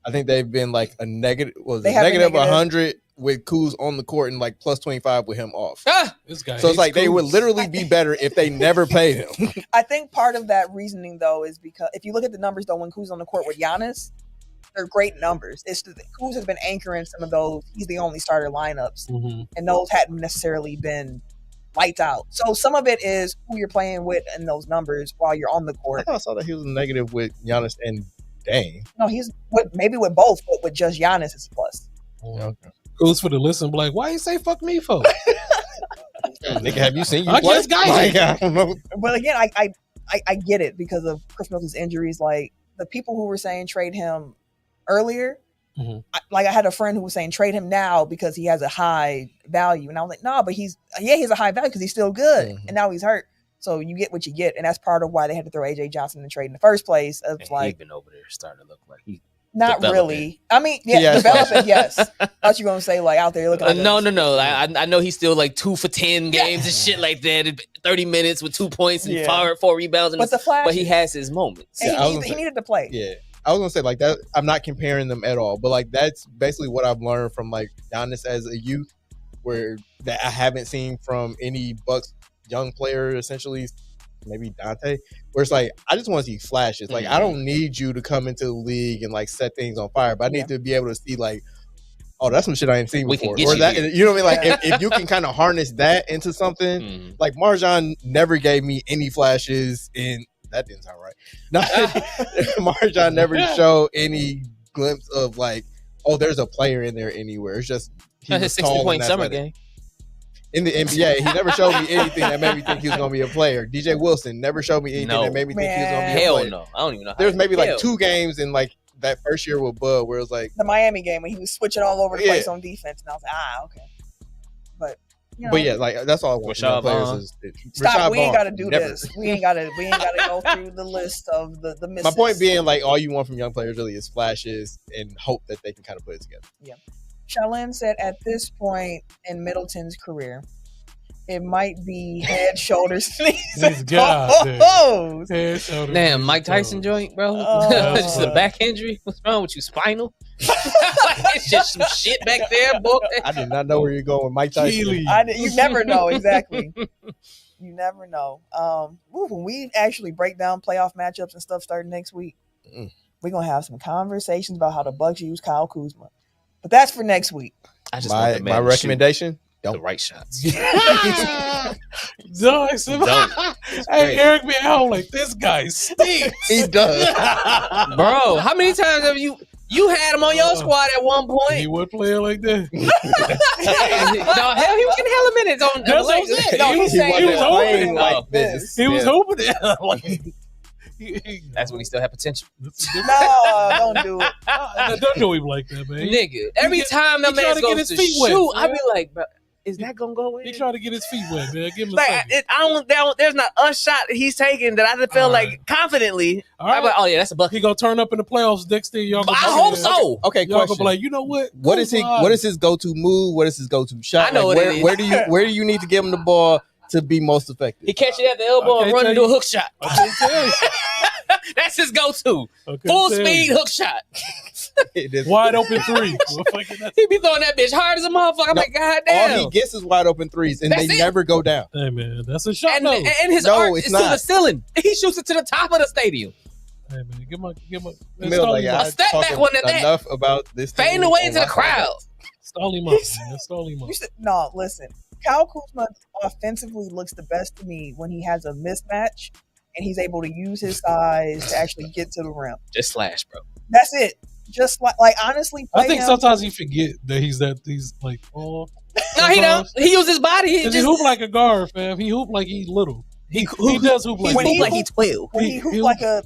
I think they've been like a negative 100 with Kuz on the court and like plus 25 with him off. This guy So it's like they would literally be better if they never played him. I think part of that reasoning though is because if you look at the numbers though when Kuz on the court with Giannis, they're great numbers. It's Kuz has been anchoring some of those. He's the only starter lineups, and those hadn't necessarily been lights out. So some of it is who you're playing with and those numbers while you're on the court. I saw that he was negative with Giannis and Dame. No, he's maybe with both, but with just Giannis is a plus. Okay. Kuz for the listen, be like, why you say fuck me for? Nigga, have you seen you I play? just got Like, you. I don't know. But again, I get it because of Chris Middleton's injuries. Like the people who were saying trade him earlier, I had a friend who was saying trade him now because he has a high value, and I was like, no, but he has a high value because he's still good, and now he's hurt. So you get what you get, and that's part of why they had to throw AJ Johnson in the trade in the first place. Of And like he's been over there starting to look like he. Not developing. really. I mean, developing, yes. I thought you were gonna say like out there looking. Like No. I know he's still like 2 for 10 games and shit like that. 30 minutes with 2 points and 4 rebounds. But he has his moments. He needed to play. Yeah. I was gonna say like that. I'm not comparing them at all, but like that's basically what I've learned from like Giannis as a youth, where that I haven't seen from any Bucks young player, essentially, maybe Dante. Where it's like I just want to see flashes. Like I don't need you to come into the league and like set things on fire, but I need to be able to see like, oh, that's some shit I ain't seen before. Or that, you know what I mean? Like if you can kind of harness that into something, like Marjan never gave me any flashes in. That didn't sound right. No, Marjan never showed any glimpse of like, oh, there's a player in there anywhere. It's just he was his tall 60-point and summer athletic. game. In the NBA, he never showed me anything that made me think he was going to be a player. DJ Wilson never showed me anything that made me think he was going to be a player. Hell no. I don't even know. There was maybe like 2 games in like that first year with Bud where it was like the Miami game when he was switching all over the place on defense, and I was like, okay. But You know, But yeah, like that's all I want. Rashad Players Vaughn. is stop. Rashad We ain't Vaughn, got to do never. this. We ain't got to go through the list of the misses. My point being, like, all you want from young players really is flashes and hope that they can kind of put it together. Yeah. Shaolin said at this point in Middleton's career, it might be head, shoulders, knees, and toes. Head, shoulders, Damn, knees, Mike and Tyson toes. joint, bro. Oh. Just a back injury. What's wrong with you? Spinal? It's just some shit back there, boy. I did not know where you're going with Mike Tyson. Keely. You never know, exactly. You never know. When we actually break down playoff matchups and stuff starting next week, we're gonna have some conversations about how the Bucks use Kyle Kuzma. But that's for next week. I just want the man My to recommendation: shoot the right shots. Don't. Don't. Hey, Eric be at home like, this guy stinks. He does. Bro, how many times have you had him on your squad at one point? He would play like that. No, hell, he was getting hella minutes on That's what I'm the saying. No, He he's saying wasn't he was playing hoping. like this. He was Yeah. hoping it. Like, That's when he still had potential. No, don't do it. Don't do him like that, man. Nigga, every He time the he trying man to get goes his to feet wet, shoot, I man. be like, bro, is that gonna go in? He trying to get his feet wet, man. Give him a Like, second. there's not a shot he's taking that I just feel All like right. confidently. All right. I'm like, oh yeah, that's a bucket. He gonna turn up in the playoffs next year. Y'all gonna I hope so. Okay, Y'all gonna question. be like, you know what? What is his go-to move? What is his go-to shot? I know what it is. Where do you need to give him the ball to be most effective? He catch it at the elbow I and can't run tell into a you. hook shot. I can't tell you. That's his go-to. I can't Full tell speed you. hook shot. It is- Wide open three. Well, fucking that's- He be throwing that bitch hard as a motherfucker. I'm No, like, God All damn. he gets is wide open threes, and That's they it. never go down. Hey man, that's a shot. And, No. and his No, arc it's is to the not. ceiling. He shoots it to the top of the stadium. Hey man, give him a Mill, like, A I step talk back one at that. enough about this. Fading team away on into the my crowd. stall him up, man. Stall him up. No, listen. Kyle Kuzma offensively looks the best to me when he has a mismatch and he's able to use his size to actually get to the rim. Just slash, bro. That's it. Just like honestly, I think him. sometimes he forget that he's like, oh. No, he don't. He uses his body. He Cause just he hoop like a guard, fam. He hoop like he's little. he He does hoop like When he like hoop- he's 12. when he he hoop hoops- like a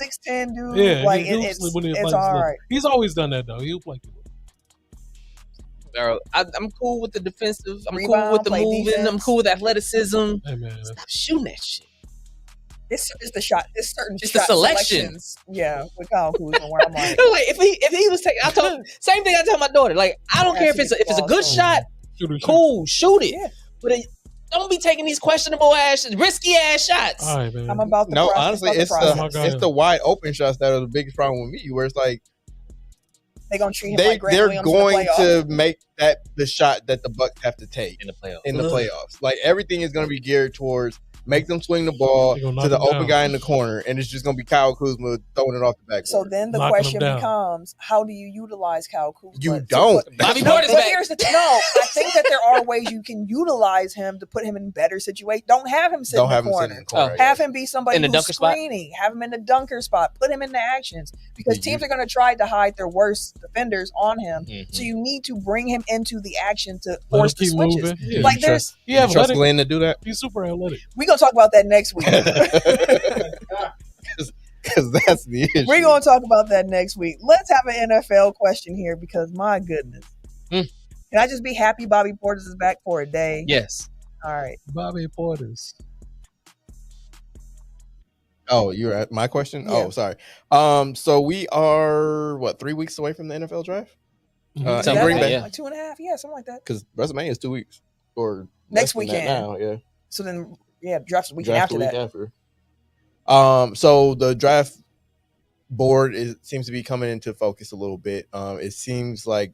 6'10" dude. Yeah, like he hoops it's when he's it's like all little. right. He's always done that though. He hoop like Bro, I'm cool with the defensive. I'm cool Rebound, with the play moving. I'm defense. cool with athleticism. hey man. Stop shooting that shit. It's the shot. It's certain. It's the shot selection. selections. Yeah, with Kyle Kuzma, where I'm like, Like if he was taking, same thing I tell my daughter. Like I don't care if it's a good shot. Shooter, Cool, shoot it. Yeah. But don't be taking these questionable ass, risky ass shots. All right, man. I'm about to. No, process, honestly, about to it's process. my God. it's the wide open shots that are the biggest problem with me. Where it's like They're gonna treat him like Grant they're Williams going in the playoffs. to make that the shot that the Bucks have to take In the playoffs. in the playoffs. Like everything is going to be geared towards make them swing the ball They gonna to knock the him open down. guy in the corner, and it's just going to be Kyle Kuzma throwing it off the backboard. So then the Knocking question him down. becomes, how do you utilize Kyle Kuzma? You to don't. put- Bobby No, Portis but back. here's the thing. No, I think that there are ways you can utilize him to put him in better situations. Don't have him sit don't in the have him corner. sitting in the corner. Have him be somebody In the who's dunker spot? screening. Have him in the dunker spot. Put him in the actions because Yeah, teams are going to try to hide their worst defenders on him. Mhm. So you need to bring him into the action to Let force him the keep switches. moving. Yeah, Like you there's, trust- yeah, Trust athletic. Glenn to do that He's super athletic. we're gonna talk about that next week. because that's the issue. We're gonna talk about that next week. Let's have an NFL question here because my goodness, Mm. can I just be happy Bobby Portis is back for a day? Yes. All right. Bobby Portis. Oh, you're at my question. Yeah. Oh, sorry. So we are 3 weeks away from the NFL draft Mhm. in Something Green like Bay that, yeah. Like 2.5, yeah, something like that. because WrestleMania is 2 weeks or Next less than that weekend. now. Yeah. So then, yeah, draft's the weekend Draft after the week that. after. So the draft board seems to be coming into focus a little bit. It seems like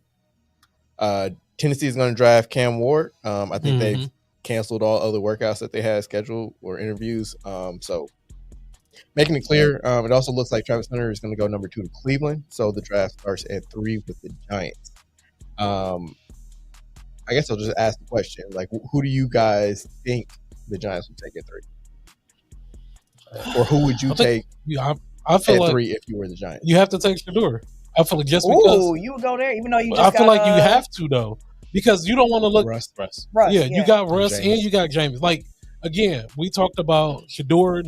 Tennessee is going to draft Cam Ward. I think they've canceled all other workouts that they had scheduled or interviews. So making it clear, it also looks like Travis Hunter is going to go number 2 to Cleveland. So the draft starts at 3 with the Giants. I guess I'll just ask the question: like, who do you guys think the Giants would take at 3? Or who would you take Yeah, I feel at like 3 if you were the Giants? you have to take Shador. I feel like just because Ooh, you would go there, even though you just I feel got, like you have to though, because you don't want to look. Russ. Russ, Yeah, you got Russ James. and you got James. Like again, we talked about Shador.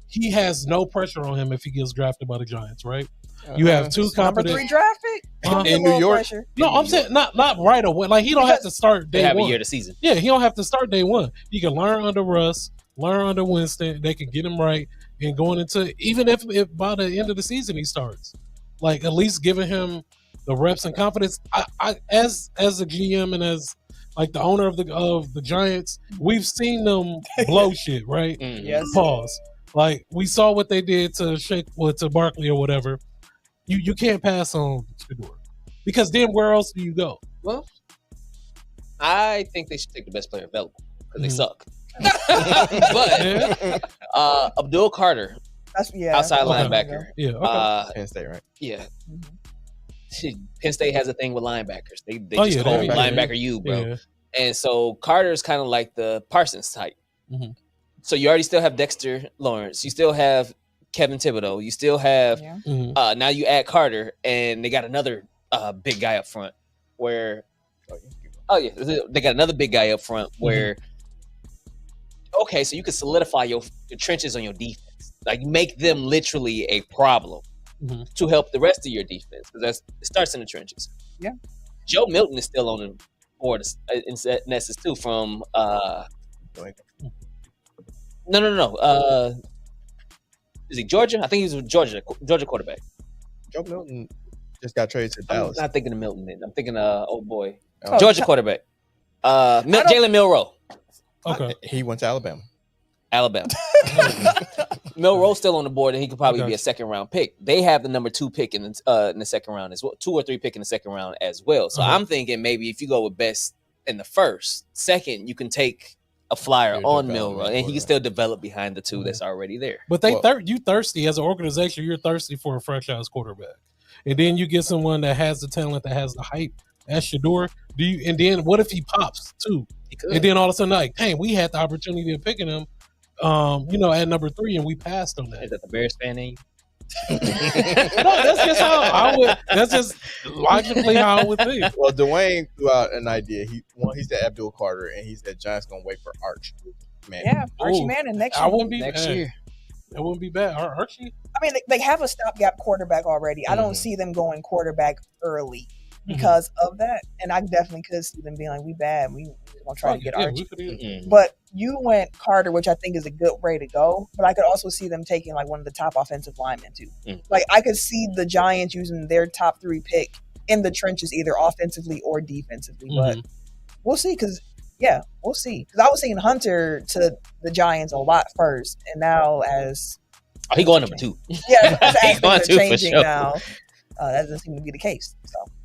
He has no pressure on him if he gets drafted by the Giants, right? You have two Number competent 3 draft pick In New York? Pressure. No, I'm saying not right away. Like he don't have to start They day have one. a year to season. Yeah, he don't have to start day one. He can learn under Russ, learn under Winston. They can get him right, and going into even if by the end of the season he starts, like at least giving him the reps and confidence. I as a GM and as like the owner of the Giants, we've seen them blow shit, right? Yes. Pause. Like we saw what they did to to Barkley or whatever. You can't pass on Shedeur because then where else do you go? Well, I think they should take the best player available because they suck. But Abdul Carter, That's outside Okay. linebacker. Yeah, okay. Penn State, right? Yeah. Mhm. Penn State has a thing with linebackers. They Oh, just yeah, hold they- linebacker you, bro. Yeah. And so Carter's kind of like the Parsons type. Mhm. So you already still have Dexter Lawrence. You still have Kevin Thibodeau. You still have Yeah. Mhm. now you add Carter, and they got another big guy up front. Where they got another big guy up front. Where okay, so you can solidify your trenches on your defense, like make them literally a problem Mhm. to help the rest of your defense because it starts in the trenches. Yeah. Joe Milton is still on the board in essence too from no. Is he Georgia? I think he's a Georgia quarterback. Joe Milton just got traded to I'm Dallas. not thinking of Milton. I'm thinking oh boy, Oh, Georgia quarterback. Jalen Milroe, Okay. He went to Alabama. Alabama. Milroe's still on the board, and he could probably Okay. be a second round pick. They have the number 2 pick in the second round as well, 2 or 3 pick in the second round as well. So Uh-huh. I'm thinking maybe if you go with best in the first, second, you can take a flyer Your on development Milroe, and he can quarterback. still develop behind the 2 that's already there. But you thirsty as an organization. You're thirsty for a franchise quarterback, and then you get someone that has the talent, that has the hype. As Shedeur, and then what if he pops too? He could. And then all of a sudden, like, dang, we had the opportunity of picking him, at number 3, and we passed on that. Is that the Bears fan in you? No, that's just how I would. That's just logically how I would think. Well, Dwayne threw out an idea. He said Abdul Carter, and he said Giants gonna wait for Arch. Man, Yeah, Archie Ooh. Manning next I year. wouldn't be Next bad. year. It wouldn't be bad. Archie. I mean, they have a stopgap quarterback already. I don't see them going quarterback early because of that. And I definitely could see them being like, we bad. We gonna try to get Archie. But you went Carter, which I think is a good way to go. But I could also see them taking like one of the top offensive linemen too. Like I could see the Giants using their top 3 pick in the trenches, either offensively or defensively. But we'll see. We'll see. Because I was seeing Hunter to the Giants a lot first, and now as he going number 2. yeah, as He's going things to, are for changing sure. now, that doesn't seem to be the case.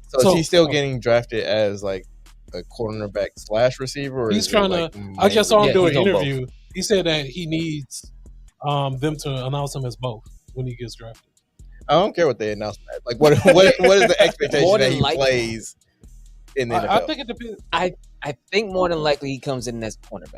So is he still getting drafted as like a cornerback / receiver? Or He's is it trying like to. I just saw him Yeah, do an he's on both. interview. He said that he needs them to announce him as both when he gets drafted. I don't care what they announce. Like, what is the expectation More that than he likely. plays in the NFL? I think it depends. I think more than likely he comes in as a cornerback.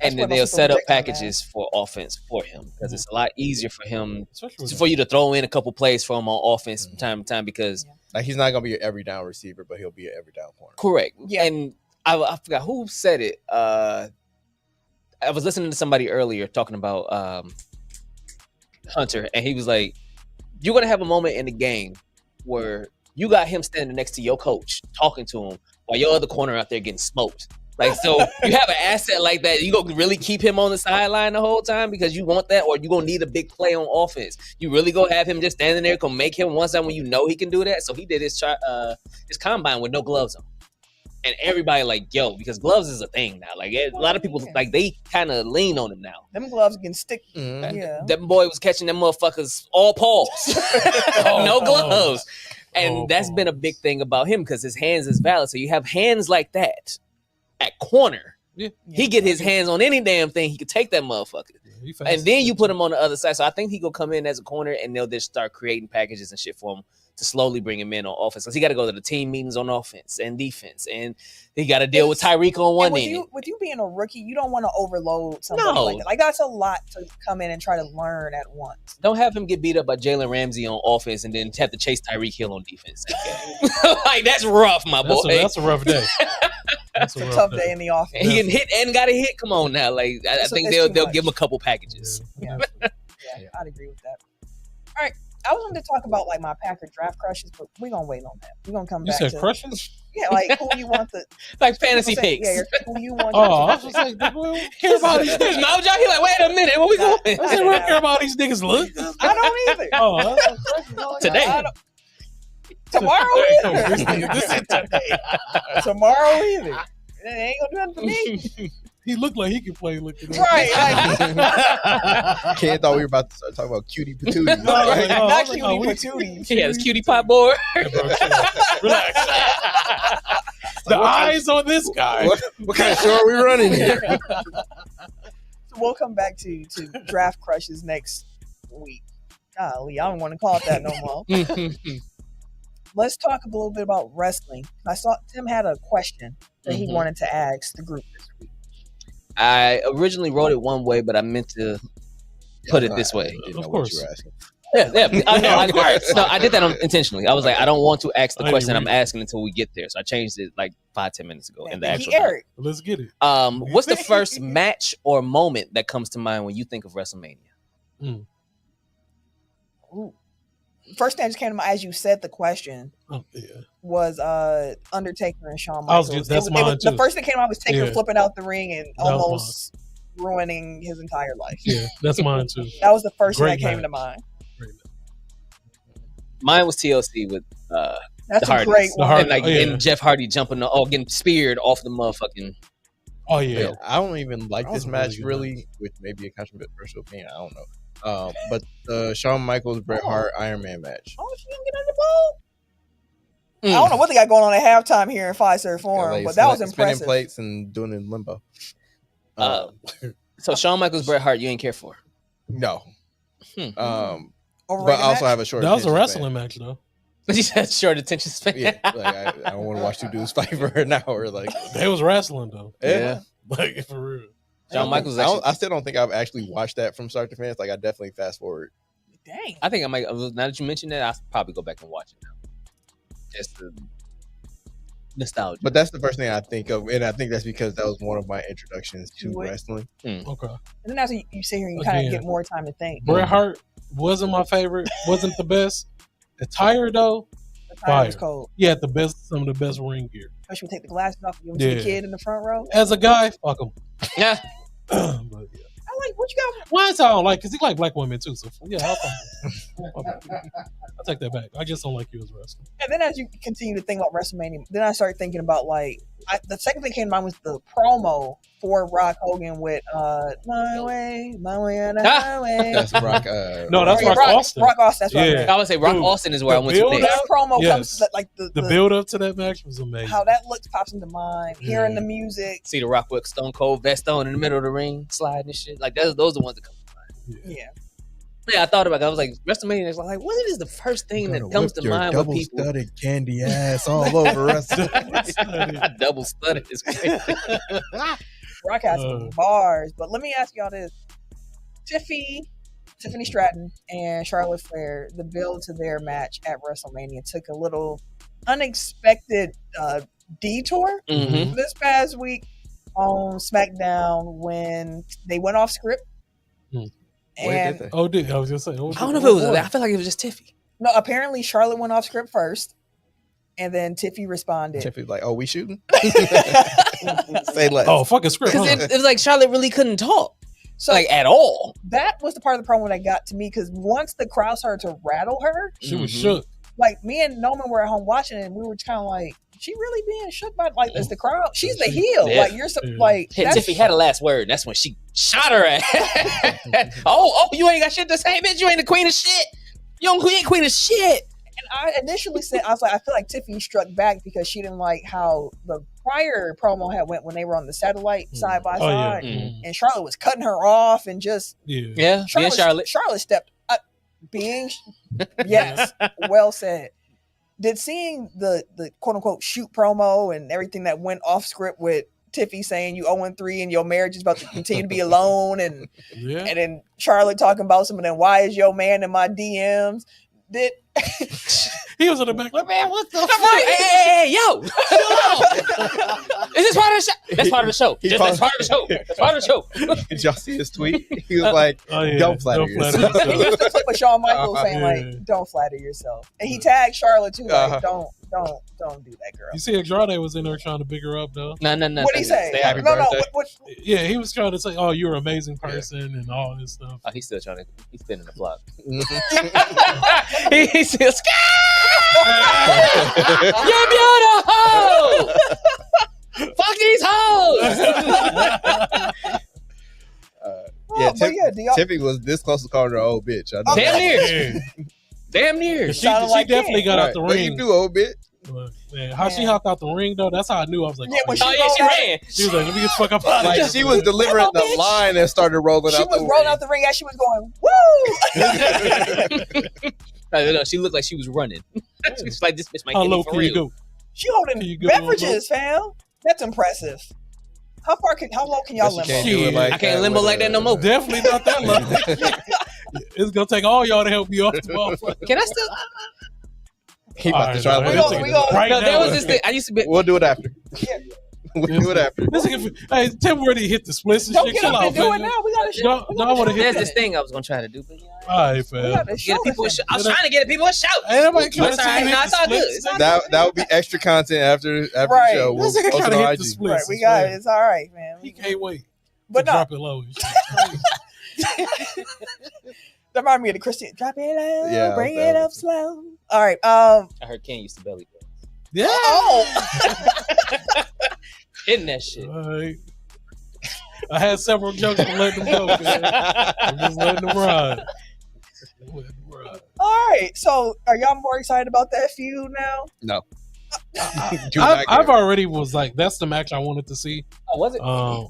That's And what then they'll most people set up predict him packages for offense for him because it's a lot easier for him Especially with for you to throw in a couple plays for him on offense from time to time because Like, he's not gonna be an every down receiver, but he'll be an every down corner. correct. Yeah. And I forgot who said it. I was listening to somebody earlier talking about Hunter, and he was like, "You're gonna have a moment in the game where you got him standing next to your coach, talking to him, while your other corner out there getting smoked." Like, so you have an asset like that, you gonna really keep him on the sideline the whole time because you want that, or you gonna need a big play on offense. You really gonna have him just standing there, gonna make him one time when you know he can do that. So he did his combine with no gloves on, and everybody like, yo, because gloves is a thing now. Like a lot of people like they kind of lean on him now. Them gloves can stick. Mm-hmm. Yeah. That boy was catching them motherfuckers all paws, no gloves, and that's been a big thing about him because his hands is valid. So you have hands like that at corner. Yeah. He get his hands on any damn thing, he could take that motherfucker. And then you put him on the other side. So I think he gonna come in as a corner and they'll just start creating packages and shit for him to slowly bring him in on offense. Because he got to go to the team meetings on offense and defense. And he got to deal with Tyreek on one end. With you being a rookie, you don't want to overload somebody No. like that. Like, that's a lot to come in and try to learn at once. Don't have him get beat up by Jalen Ramsey on offense and then have to chase Tyreek Hill on defense. Like, that's rough, my boy. That's a rough day. That's It's a tough day in the offense. He can hit and got a hit. Come on now. Like, I think it's they'll too much. give him a couple packages. Yeah, I'd agree with that. All right. I was going to talk about like my Packer draft crushes, but we're gonna wait on that. We're gonna come You back said to crushes? yeah, like who you want the Like fantasy say, picks. yeah, who you want. Oh, I was just like, well, care about these His niggas. mouth job. He like, wait a minute, where we going? I said, we don't care about these niggas look. I don't either. Oh, that's what crushes are. Today. I don't- tomorrow This either. nigga, this is today. Tomorrow either. It ain't gonna do nothing for me. He looked like he could play looking at Right. Kid thought we were about to start talking about cutie patooties. No, right? no. Not like, cutie oh, we- patooties. He had his cutie pop board. Relax. The eyes on this guy. What kind of show are we running here? So we'll come back to draft crushes next week. Golly, I don't want to call it that no more. Let's talk a little bit about wrestling. I saw Tim had a question that he wanted to ask the group this week. I originally wrote it one way, but I meant to put it this way. Didn't Of know what course. you were asking. Yeah. I did that intentionally. I was like, I don't want to ask the I question didn't I'm asking until we get there. So I changed it like 5-10 minutes ago in the actual. Eric. Let's get it. What's the first match or moment that comes to mind when you think of WrestleMania? Ooh. First thing that just came to mind as you said the question Oh, yeah. was Undertaker and Shawn I was Michaels. just- that's mine, The too. first thing that came to mind was Taker Yeah. flipping out the ring and That was almost ruining his entire life. Yeah, that's mine too. That was the first Great thing that came to match. mind. Mine was TLC with That's The a Hardys. great The one. Hard- and like oh, yeah. and Jeff Hardy jumping getting speared off the motherfucking. Oh yeah. Yeah, I don't even like That this was a really match good really, with maybe a controversial opinion. I don't know. But the Shawn Michaels Bret Hart Iron Man match. Oh, she didn't get on the ball. Mm. I don't know what they got going on at halftime here in Fiserv Forum, Like, but that was spinning impressive. plates and doing it in limbo. So Shawn Michaels, Bret Hart, you ain't care for. No. Hmm. But I Overrated also match? have a short. That was a attention wrestling match though. You said short attention span. span. Yeah, like I don't want to watch two dudes fight for an hour. Like, They was wrestling though. Yeah. Like for real. Shawn Michaels. I still don't think I've actually watched that from start to finish. Like, I definitely fast forward. Dang. I think I might. Now that you mentioned that, I'll probably go back and watch it now. Just the nostalgia. But that's the first thing I think of, and I think that's because that was one of my introductions to To it. wrestling. Okay. And then after you sit here, you kind Again. of get more time to think. Bret Hart wasn't my favorite. Wasn't the best. Attire though, The time was fire. cold. he had the best. Some of the best ring gear. Especially take the glasses off and give them to Yeah. the kid in the front row. As a guy, fuck him. Yeah. But yeah. I like what you got. Why I don't like? Because he like black women too. So yeah, I'll fuck him. I'll take that back. I just don't like you as a wrestler. And then as you continue to think about WrestleMania, then I started thinking about like the second thing came to mind was the promo for Rock Hogan with my way and the highway. That's Rock. No, that's Yeah, Rock Austin. Rock Austin. That's what I Yeah. meant. I would say Rock Dude, Austin is where I the went to build next. That promo Yes. comes to, like the build up to that match was amazing. how that looks pops into mind. Yeah. Hearing the music, See the Rock with Stone Cold vest on in the middle of the ring, sliding and shit. Like those are the ones that come to mind. yeah. Yeah, I thought about it. I was like, WrestleMania is like, what is the first thing that comes to mind with people? Double-studded candy ass all over us. Double studded is crazy. Rock has some bars, but let me ask y'all this: Tiffany Stratton and Charlotte Flair, the build to their match at WrestleMania took a little unexpected detour Mm-hmm. this past week on SmackDown when they went off script. Where did they? Oh, dude, I was just saying. I don't know if it was. I feel like it was just Tiffy. No, apparently Charlotte went off script first, and then Tiffy responded. Tiffany's like, oh, we shooting? Say less. Oh, fucking script. Because Huh? it was like Charlotte really couldn't talk, So like at all. that was the part of the promo that got to me because once the crowd started to rattle her, She was Mhm. shook. like me and Noman were at home watching it, and we were kind of like, she really being shook by like is the crowd? She's the heel. Yeah. Like you're so, Yeah. like Hey, that's- Tiffy had a last word. That's when she shot her ass. oh, you ain't got shit to say, bitch. You ain't the queen of shit. You ain't queen of shit. And I initially said I was like, I feel like Tiffany struck back because she didn't like how the prior promo had went when they were on the satellite side by Oh yeah. side, Mm. and Charlotte was cutting her off and just Yeah. Yeah, being Charlotte. Charlotte stepped up, being yes, well said. Did seeing the quote unquote shoot promo and everything that went off script with Tiffy saying you 0-3 and your marriage is about to continue to be alone, and Yeah. then Charlotte talking about some of them, why is your man in my DMs? Did He was in the back like, man, what the fuck? Hey, yo! Is this part of the show? That's part of the show. That's part of the show. That's part of the show. Did y'all see his tweet? He was like, "Don't flatter yourself." He used to clip of Shawn Michaels saying like, "Don't flatter yourself," and he tagged Charlotte too, like, "Don't do that, girl." You see, Andrade was in there trying to big her up though. No. What did he say? Happy No. birthday. What? Yeah, he was trying to say, "Oh, you're an amazing person" and all this stuff. Oh, he's still trying to. He's spinning the block. Mhm. He's still. You're beautiful. Fuck these hoes. Tiffany was this close to calling her old bitch. I know. Damn near. She definitely got out the What ring. you do, old bitch? Man, how she hopped out the ring though? That's how I knew. I was like, Yeah, when Oh yeah, she ran. she was like, let me get the fuck up out of Like here. she was delivering the bitch. line and started rolling She out. was the rolling ring. out the ring as she was going, woo! No, she looked like she was running. She's like, this bitch might How get low me for can you real. go? She holding Can you go beverages, fam. That's impressive. How low can y'all But limbo? you can't do it like I can't that limbo with like that no more. Definitely not that low. It's gonna take all y'all to help me off the motherfucker. Can I still? He about to try All right, to let's We take it gonna- right No, now. there was this thing. I used to be. We'll do it after. Yeah. We'll do it after. This nigga, hey, Tim Worthy hit the splits and Don't shit. get Chill up out, and do it man. now. We gotta show. No, I want to hit There's that. this thing I was gonna try to do, but All right, We fam. gotta get show people. this. I was trying to get people a shout. Ain't nobody trying It's to all right. see No, it's all good. splits. It's all That would be extra content after Right. the show. We'll This nigga post trying it to on hit the IG. splits. Right, we got it. It's all right, man. He can't wait. But to no, drop it low. and shit. that reminded me of the Christian. Drop it low, Yeah, bring that it up was- slow. All right. I heard Ken used to belly dance. Yeah. Oh. Hitting that shit. All right. I had several jokes, but letting them go, man. I'm just letting them ride. Letting them ride. All right. So, are y'all more excited about that feud now? No. Do not I've care. already was like, that's the match I wanted to see. Oh, was it?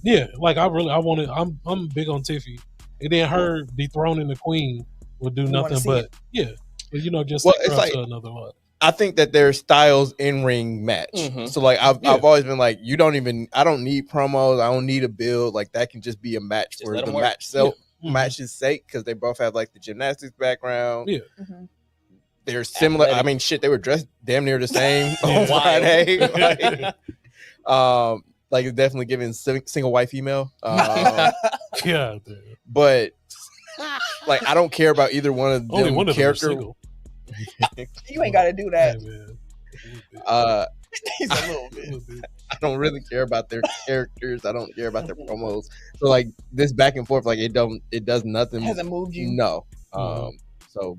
Yeah, like I wanted. I'm big on Tiffy, and then her dethroning the queen would do You wanna nothing see but it. but, just Well, take her it's up like- to another level. I think that their styles in ring match. Mhm. So like I've Yeah. always been like, I don't need promos. I don't need a build. Like that can just be a match Just for let the 'em work. match Mhm. match's sake because they both have like the gymnastics background. Yeah. Mhm. They're similar. Athletic. I mean, shit, they were dressed damn near the same Yeah. on Friday. Like it's definitely giving single white female. Yeah, damn. But like I don't care about either one of Only them one of them are character. single. You ain't got to do that. Yeah, man. He's a little bit. I don't really care about their characters. I don't care about their promos. So like this back and forth, like it does nothing. Hasn't moved you. No. Mhm. So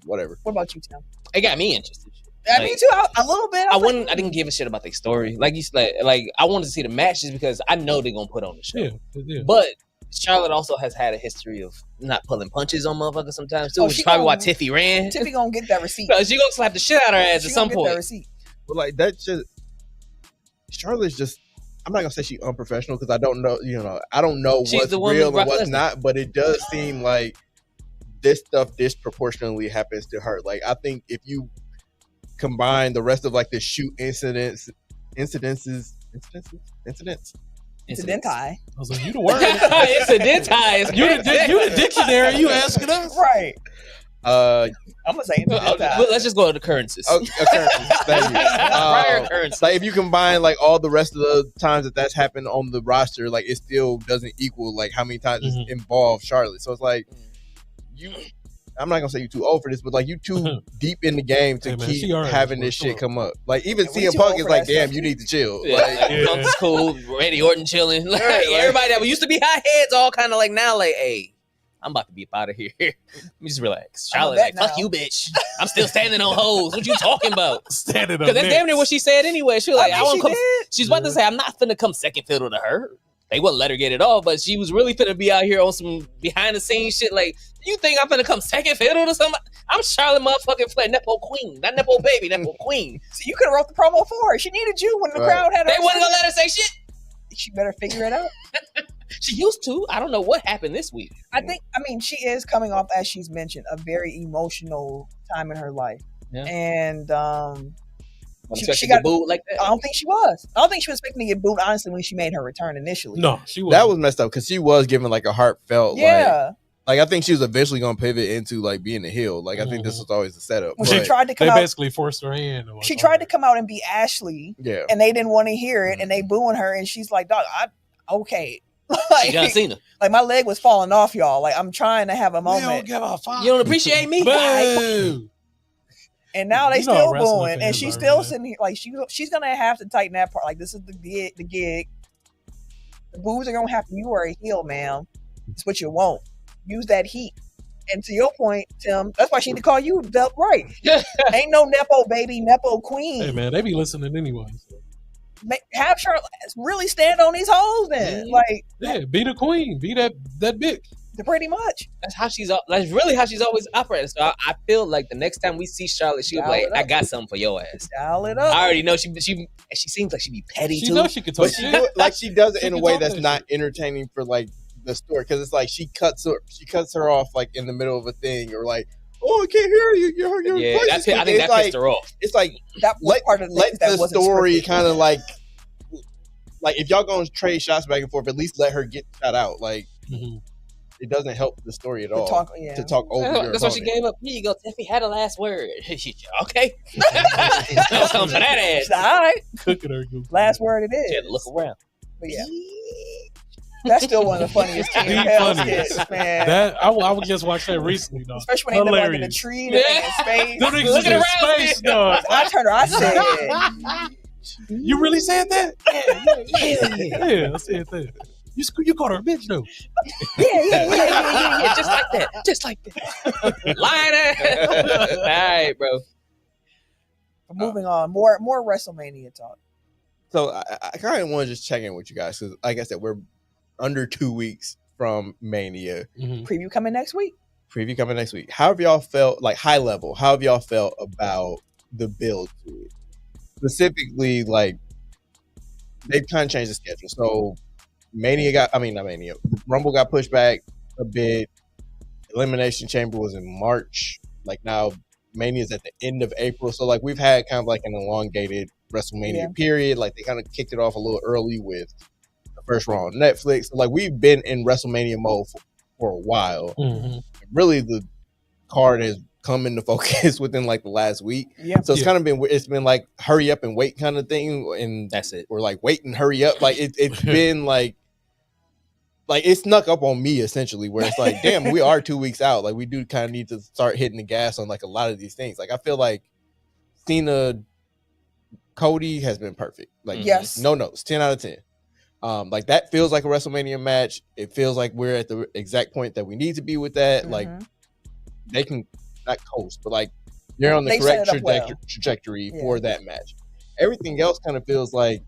whatever. What about you, Tim? It got me interested. Me too. A little bit. I didn't give a shit about their story. Like you said, like I wanted to see the matches because I know they're gonna put on the show. Yeah. But Charlotte also has had a history of not pulling punches on motherfuckers sometimes too, Oh, which she is probably why gonna- Tiffy ran. Tiffy gonna get that receipt. Because she gonna slap the shit out of her ass She at some gonna get that point. receipt. But like that's just Charlotte's just. I'm not gonna say she's unprofessional because I don't know. I don't know She's what's the one real with and Brock what's Lesnar. not. But it does seem like this stuff disproportionately happens to her. Like I think if you combine the rest of like the shoot incidents. Incidenti. I was like, you the word. Incidentized. You the dictionary. You asking us? Right. Uh, I'm gonna say Well, incidenti. let's just go to occurrences. occurrences. Thank you. Prior occurrences. Like if you combine like all the rest of the times that's happened on the roster, like it still doesn't equal like how many times it's involved Charlotte. So it's like I'm not gonna say you too old for this, but like you too deep in the game to Hey, man, keep she already having was. this shit come up. Like even Yeah, we CM too Punk old is for like, that damn, stuff. you need to chill. Yeah, Like, Yeah. Punk's cool. Randy Orton chilling. Like, Right, like- everybody that used to be hot heads all kind of like now, like, hey, I'm about to be up out of here. Let me just relax. I'm a Charlotte's like, vet fuck now. you, bitch. I'm still standing on hoes. What you talking about? Standing up. Because that's damn near what she said anyway. She was like, I won't she come. did. She's about to say, I'm not finna come second fiddle to her. They wouldn't let her get it off, but she was really finna be out here on some behind the scenes shit. Like, you think I'm finna come second fiddle to somebody? I'm Charlotte motherfucking Flair, Nepo Queen, not Nepo Baby, Nepo Queen. So you could have wrote the promo for her. She needed you when the Right. crowd had her. They wasn't gonna let her say shit. She better figure it out. She used to. I don't know what happened this week. I mean, she is coming off, as she's mentioned, a very emotional time in her life. Yeah. And I'm She expecting got- to boo like that. I don't think she was. I don't think she was expecting to get booed, honestly, when she made her return initially. No, she was. that was messed up because she was giving like a heartfelt, Yeah. Like, I think she was eventually going to pivot into like being a heel. Like, I think this was always the setup. When she But, tried to come They out, basically forced her hand. she tried to come out and be Ashley, yeah. and they didn't want to hear it, and they booing her, and she's like, "Dog, okay." Like, John Cena. like my leg was falling off, y'all. Like I'm trying to have a We don't moment, give a fuck. You don't appreciate me? Boo! and now they You know still wrestling booing, and fans she's are, still man. sitting here. Like she's gonna have to tighten that part. Like this is the gig. The boos are gonna have to. You are a heel, ma'am. It's what you want. Use that heat. And to your point, Tim, that's why she need to call you Belt right. Ain't no Nepo baby, Nepo queen. Hey man, they be listening anyway. So. Have Charlotte really stand on these hoes then. Like, Yeah, be the queen, be that bitch. pretty much. That's really how she's always operated. So I feel like the next time we see Charlotte, she'll be Dial like, it up. I got something for your ass. Dial it up. I already know she seems like she be petty She too. knows she can talk But she shit. do it, like she does it She in a can way talk that's that not shit. entertaining for like the story, because it's like she cuts her off like in the middle of a thing, or like, oh, I can't hear you. Your Yeah, voice that's is it. I think it's that like, pissed her off. It's like That was part of the let that the wasn't story scripted. kind of like if y'all gonna trade shots back and forth, at least let her get shot out. Like it doesn't help the story at all to talk over your That's why she opponent. gave up. Here you go, Tiffany. Had the last word. Okay. Don't come for that ass. All right. Cooking her. Last word it She had is. to look around. But yeah. That's still one of the funniest The King Hell funniest. skits, man. That I would just watch that recently though. Especially when they live like in a Hilarious. tree, they're in space. Them niggas Looking is in around space, still. dog. I turned her, I said, You really said that? Yeah. Yeah, I said that. You called her a bitch though. Yeah. Just like that. Just like that. Lying ass. All right, bro. moving on. More WrestleMania talk. So I kind of want to just check in with you guys, because like I said, we're under 2 weeks from Mania. Preview coming next week. Preview coming next week. How have y'all felt, like high level, how have y'all felt about the build to it? Specifically, like they've kind of changed the schedule. So Rumble got pushed back a bit. Elimination Chamber was in March. Like now Mania is at the end of April. So like we've had kind of like an elongated WrestleMania period. Like they kind of kicked it off a little early with the first Raw on Netflix. So like we've been in WrestleMania mode for a while. Really the card has come into focus within like the last week. Yeah. So it's been like hurry up and wait kind of thing. And That's it. Or like wait and hurry up. Like it's been like it snuck up on me essentially, where it's like, damn, we are 2 weeks out. Like we do kind of need to start hitting the gas on like a lot of these things. Like I feel like Cena Cody has been perfect. Like yes, no notes, 10 out of 10. Like that feels like a WrestleMania match. It feels like we're at the exact point that we need to be with that. Like they can not coast, but like you're on the They correct set it up trajectory for that match. Everything else kind of feels like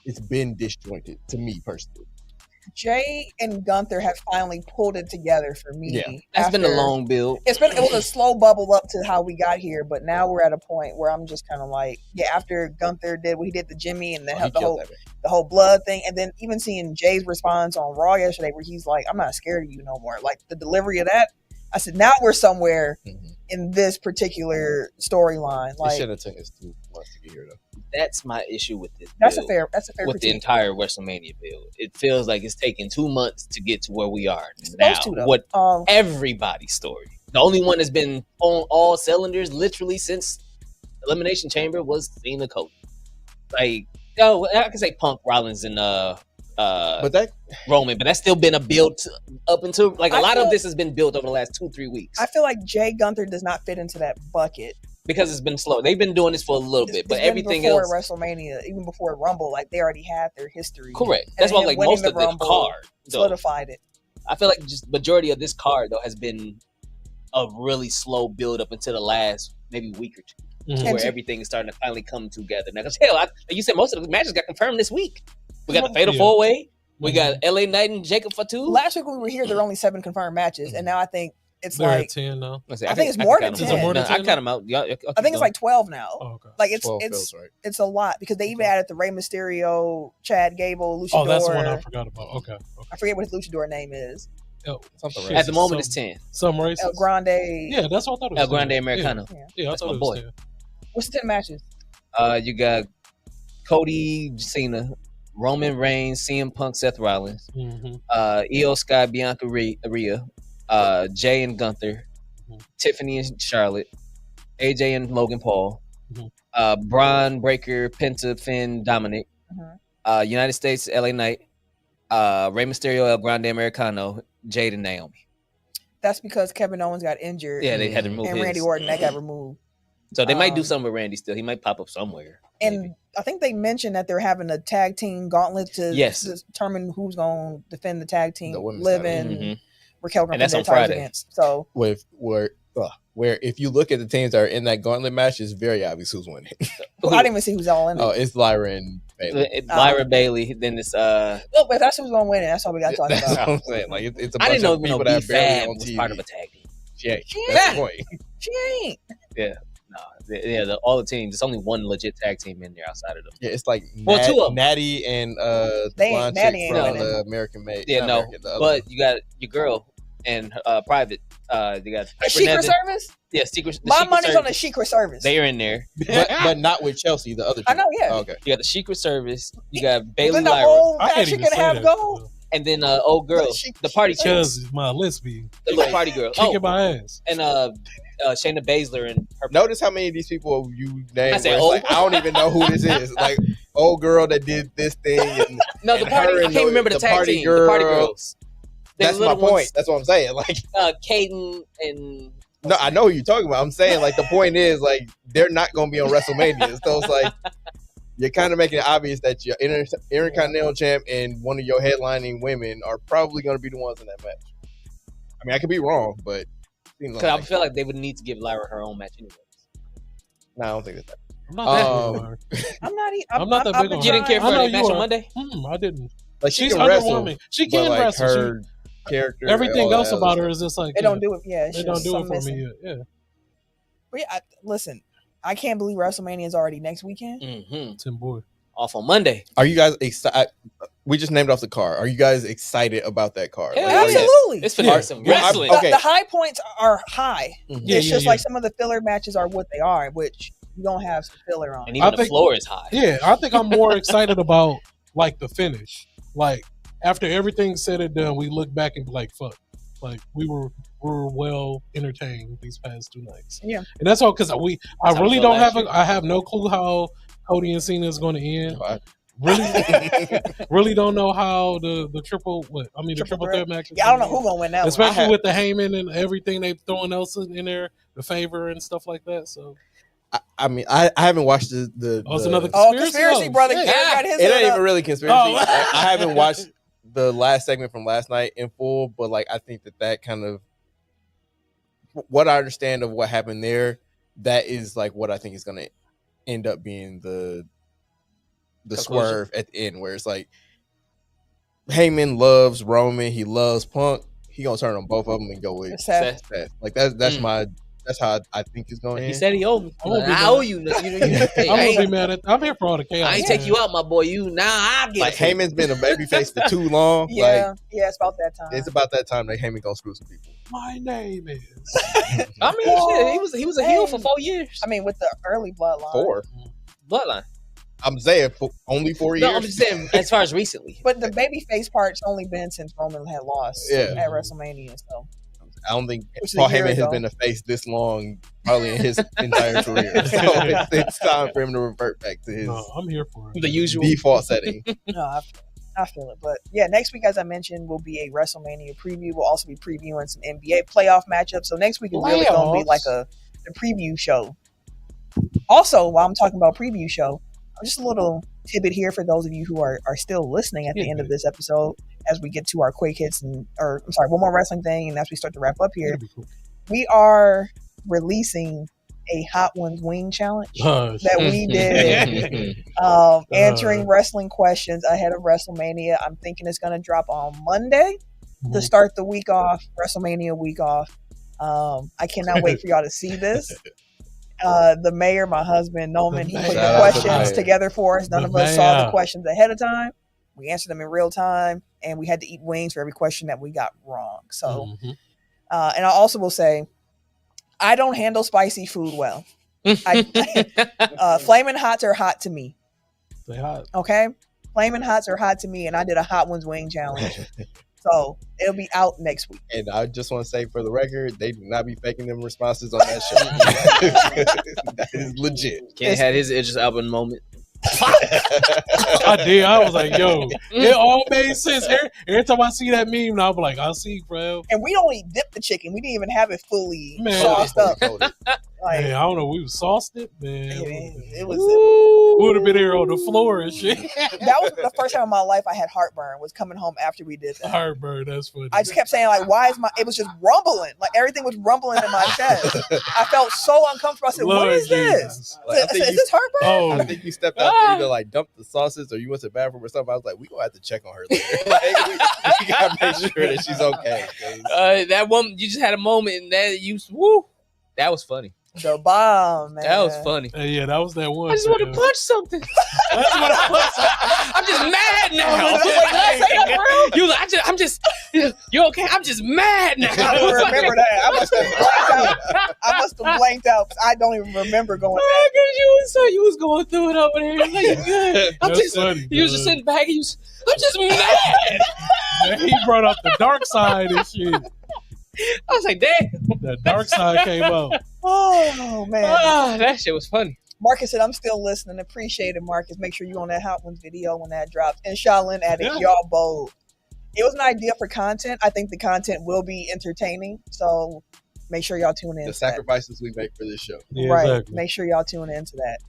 it's been disjointed to me personally. Jay and Gunther have finally pulled it together for me. Yeah. That's been a long build. It was a slow bubble up to how we got here, but now we're at a point where I'm just kind of like, after Gunther did what he did to Jimmy and the whole blood thing, and then even seeing Jay's response on Raw yesterday where he's like, I'm not scared of you no more. Like the delivery of that, I said, now we're somewhere in this particular storyline. Like, it should have taken us 2 months to get here though. That's my issue with this. That's build, a fair with critique. the entire WrestleMania build. It feels like it's taken 2 months to get to where we are now. Those two, though. What everybody's story. The only one that's been on all cylinders literally since Elimination Chamber was Cena Cody. Like, I can say Punk, Rollins, and but that Roman, but that's still been a build up until like a lot of this has been built over the last 2-3 weeks. I feel like Jay Gunther does not fit into that bucket. Because it's been slow. They've been doing this for a little bit, but It's been everything before else, WrestleMania, even before Rumble, like they already had their history. correct. And That's why him like winning most of the Rumble card though, solidified it. I feel like just majority of this card though has been a really slow build up until the last maybe week or two, where everything is starting to finally come together. Now, because hell, like you said, most of the matches got confirmed this week. We got the Fatal 4-Way. We got LA Knight and Jacob Fatu. Last week when we were here, there were only 7 confirmed matches, and now I think it's They're like at 10 now. I think it's more than 10. Is it more than 10? I count them out. I think it's like 12 now. Oh, okay. Like 12 feels right. it's a lot because they even added the Rey Mysterio, Chad Gable, Luchador. Oh, that's the one I forgot about. Okay. I forget what his Luchador name is. Something at the moment it's 10. Some races. El Grande. Yeah, that's what I thought it was. El Grande Americano. Yeah, I That's thought my it was boy. 10. What's the 10 matches? You got Cody, Cena, Roman Reigns, CM Punk, Seth Rollins, Io Sky, Bianca Rhea, Jay and Gunther, Tiffany and Charlotte, AJ and Logan Paul, Braun, Breaker, Penta, Finn, Dominic, United States, LA Knight, Rey Mysterio, El Grande Americano, Jade and Naomi. That's because Kevin Owens got injured. Yeah, they had to remove and his. Randy Orton that got removed. So they might do something with Randy still. He might pop up somewhere. And maybe. I think they mentioned that they're having a tag team gauntlet to determine who's going to defend the tag team. Liv and Raquel going to that's on Friday. Against. So where if you look at the teams that are in that gauntlet match, it's very obvious who's winning. I didn't even see who's all in it. Oh, it's Lyra and Bayley. Lyra Bailey. Then it's but if that's who's going to win, that's all we got to talk That's about. what I'm saying. Like it's a I bunch didn't know of people that are barely on was TV. part of a tag team. She ain't. That's the point. She ain't. Yeah. No, all the teams. There's only one legit tag team in there outside of them. Yeah, it's like two of them. Natty and They blonde Natty chick ain't from winning. the American Made. Yeah, no. American, But you got your girl and Private. You got Secret Service? Yeah, Secret. My money's on the Secret Service. They are in there, but not with Chelsea. The other. I know, yeah. Oh, okay. You got the Secret Service. You got Bailey Then the Lyra, whole I can't match even can say have that. gold. and then old girl, the party chick, Because my lesbian the little party girl. kicking my ass. And Shayna Baszler and her. Notice how many of these people you name. I say where it's old. like, I don't even know who this is. Like old girl that did this thing. And, No, the and party. her I and can't remember the tag party team. girl. The party girls. The That's my little point. ones, That's what I'm saying. Like, Caden and. no, I know who you're talking about. I'm saying like the point is like they're not going to be on WrestleMania. So it's like you're kind of making it obvious that your Intercontinental champ and one of your headlining women are probably going to be the ones in that match. I mean, I could be wrong, but Because I feel like they would need to give Lyra her own match anyway. no, I don't think that's that. I'm not that big on her. I'm not that big on You didn't care I for know the match you on are. Monday? I didn't. Like she She's can wrestle. underwhelming. She but, can like, wrestle. her character. Everything all else that about other her is just like They don't do it. Yeah, it's They don't just do it something for missing. me yet. Yeah, But yeah, listen, I can't believe WrestleMania is already next weekend. Mm-hmm. Tim Boy. Off on Monday. Are you guys excited? We just named off the card. Are you guys excited about that card? Hell Like, yeah. are you- Absolutely. It's for Yeah. some Yeah, wrestling. okay. The high points are high. Mhm. Yeah, It's yeah, just yeah. like some of the filler matches are what they are, which you don't have some filler on. And even I the think- floor is high. Yeah, I think I'm more excited about like the finish. Like after everything's said and done, we look back and be like, "Fuck!" Like we were well entertained these past 2 nights. Yeah. And that's all because I how really I felt don't last have year. I have no clue how Cody and Cena is going to end. I- Really don't know how the triple Triple threat match. Is Yeah, I don't know gonna who gonna win that end. one. Especially with the Heyman and everything they throwing else in there, the favor and stuff like that. So I mean, I haven't watched the it's another Oh, conspiracy Oh, brother shit. Garrett got his It head ain't up. even really conspiracy. Oh. I haven't watched the last segment from last night in full, but like I think that kind of what I understand of what happened there, that is like what I think is going to end up being the swerve at the end, where it's like Heyman loves Roman, he loves Punk, he gonna turn on both of them and go with Seth. Seth. Like that's how I think it's going. He said he owed me. I'm gonna be I mad. owe you. Hey, I'm I gonna be ain't, mad at. I'm here for all the chaos. I ain't man. take you out, my boy. You now I get Like it. Heyman's been a babyface for too long. Yeah, yeah, it's about that time. Like it's about that time that Heyman gonna screw some people. My name is. I mean, shit, he was a heel for 4 years. I mean, with the early bloodline. 4. Bloodline. I'm saying only 4 years. No, I'm just saying as far as recently. But the babyface part's only been since Roman had lost Yeah. at WrestleMania. So I don't think Which is Paul a year Heyman has ago. been a face this long, probably in his entire career. So it's time for him to revert back to his No, I'm here for it. The usual. default setting. no, I feel it. But yeah, next week, as I mentioned, will be a WrestleMania preview. We'll also be previewing some NBA playoff matchups. So next week is really going to be like the preview show. Also, while I'm talking about preview show, just a little tidbit here for those of you who are still listening at the end of this episode as we get to our quick hits one more wrestling thing, and as we start to wrap up here, That'd be cool. we are releasing a Hot Ones Wing challenge that we did, answering wrestling questions ahead of WrestleMania. I'm thinking it's going to drop on Monday to start the week off, WrestleMania week off. I cannot wait for y'all to see this. The mayor, my husband, Noman, he put the Shout out to the questions mayor. together for us. None of us The saw the mayor. questions ahead of time. We answered them in real time, and we had to eat wings for every question that we got wrong. So, and I also will say, I don't handle spicy food well. Flaming Hots are hot to me. They hot. Okay? Flaming Hots are hot to me, and I did a Hot Ones Wing challenge. So it'll be out next week. And I just want to say, for the record, they do not be faking them responses on that show. That is legit. Ken had his Idris Elba moment. I did. I was like, yo, it all made sense. Every time I see that meme, I'm like, I see, bro. And we only dipped the chicken. We didn't even have it fully Man. sauced up. Like, Man, I don't know. We was sauced it, man. it was. We would have been here on the floor and shit. That was the first time in my life I had heartburn. Was coming home after we did that. Heartburn. That's funny. I just kept saying, like, why is my? It was just rumbling. Like everything was rumbling in my chest. I felt so uncomfortable. I said, Lord "What is Jesus. this? Like, I Is think this heartburn?" Oh, I think you stepped out to either like dump the sauces or you went to the bathroom or something. I was like, we gonna have to check on her later. Like, we gotta make sure that she's okay. 'Cause That one, you just had a moment and that that was funny. The bomb, man. That was funny. yeah, that was that one. I just want to man. punch something. I just want to punch something. I'm just mad now. Like, did I say that, bro? You was like, I'm just, you okay? I'm just mad now. I don't remember that. I must have blanked out. I don't even remember going. Because you was going through it over there. Like, you good. That's funny, you was just man. sitting back and I'm just mad. Man, he brought up the dark side and shit. I was like, damn. The dark side came out. Oh man, That shit was funny. Marcus said, "I'm still listening. Appreciate it, Marcus. Make sure you on that Hot Ones video when that drops." And Shaolin added, "Y'all bold." It was an idea for content. I think the content will be entertaining. So make sure y'all tune in. the to that. sacrifices we make for this show. Yeah, Right. exactly. Make sure y'all tune into that.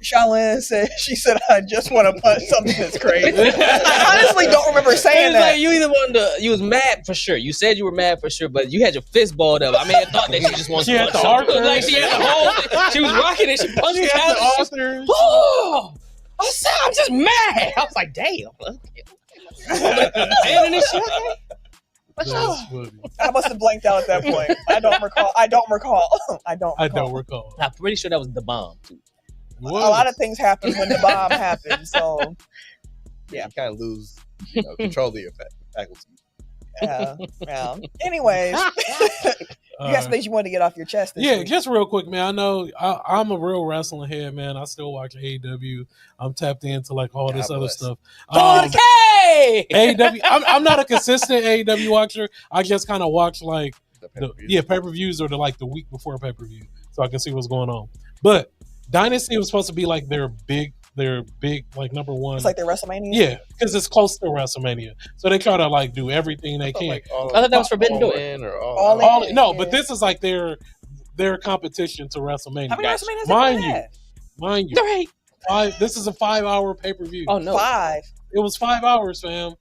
Shaolin said, she said, "I just want to punch something that's crazy." I honestly don't remember saying It's that. like you either wanted to, you was mad for sure. You said you were mad for sure, but you had your fist balled up. I mean, I thought that she just wanted She to had punch the something. arthur. Like she had the whole, she was rocking and she punched She the had the couch. authors. Oh, I said, I'm just mad. I was like, damn. And this shit, okay. That's funny. I must have blanked out at that point. I don't recall. I don't recall. I'm pretty sure that was the bomb, too. A lot of things happen when the bomb happens. So, You kind of lose control of your faculties. yeah. Anyways, you got some things you want to get off your chest. This Yeah, week. just real quick, man. I know I'm a real wrestling head, man. I still watch AEW. I'm tapped into like all this other bless. stuff. Okay. AEW. I'm not a consistent AEW watcher. I just kind of watch like pay-per-views or the week before pay-per-view, so I can see what's going on. But Dynasty was supposed to be like their big like number one. It's like their WrestleMania. Yeah, because it's close to WrestleMania, so they try to like do everything they can. I thought that was Forbidden Door. No, but this is like their competition to WrestleMania. How many WrestleManias Mind you, Right. this is a 5-hour pay-per-view. Oh no. 5. It was 5 hours, fam.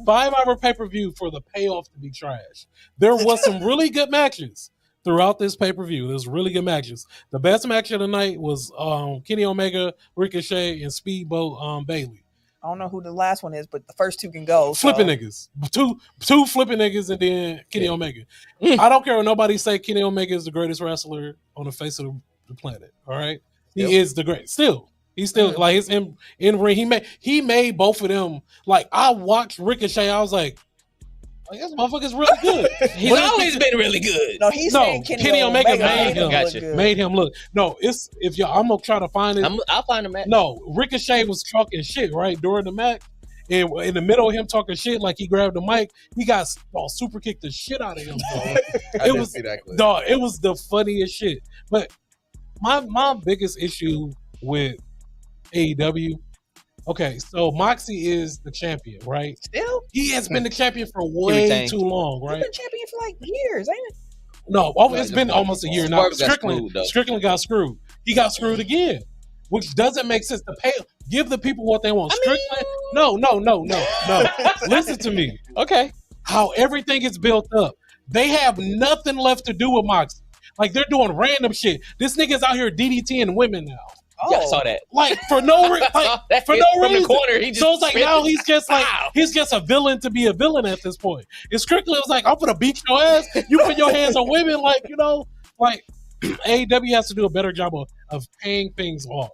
5-hour pay-per-view for the payoff to be trash. There was some really good matches throughout this pay-per-view. There's really good matches. The best match of the night was Kenny Omega, Ricochet, and Speedboat Bailey. I don't know who the last one is, but the first two can go. Flipping niggas. Two flipping niggas and then Kenny Omega. I don't care what nobody say. Kenny Omega is the greatest wrestler on the face of the planet. All right? He is the great. Still. He's still like his in ring. He made both of them. Like I watched Ricochet. I was like this motherfucker's really good. He's always been really good. No, he's saying Kenny Omega made him look. No, it's I'm gonna try to find it. I'll find him. No, Ricochet was talking shit right during the match, and in the middle of him talking shit, like he grabbed the mic, he got super kicked the shit out of him. It was it was the funniest shit. But my biggest issue with AEW. Okay, so Moxie is the champion, right? Still? He has been the champion for way too long, right? He's been champion for like years, ain't it? No, it's been almost a year now. Strickland got screwed. He got screwed again, which doesn't make sense. Give the people what they want. Strickland, no. Listen to me. Okay. How everything is built up. They have nothing left to do with Moxie. Like, they're doing random shit. This nigga's out here DDTing women now. Oh. Yeah, I saw that. Like for no reason. Like, for no from reason. The corner, he just so it's like now he's just like he's just a villain to be a villain at this point. And Strickland was like, I'm gonna beat your ass. You put your hands on women, like AEW has to do a better job of paying things off.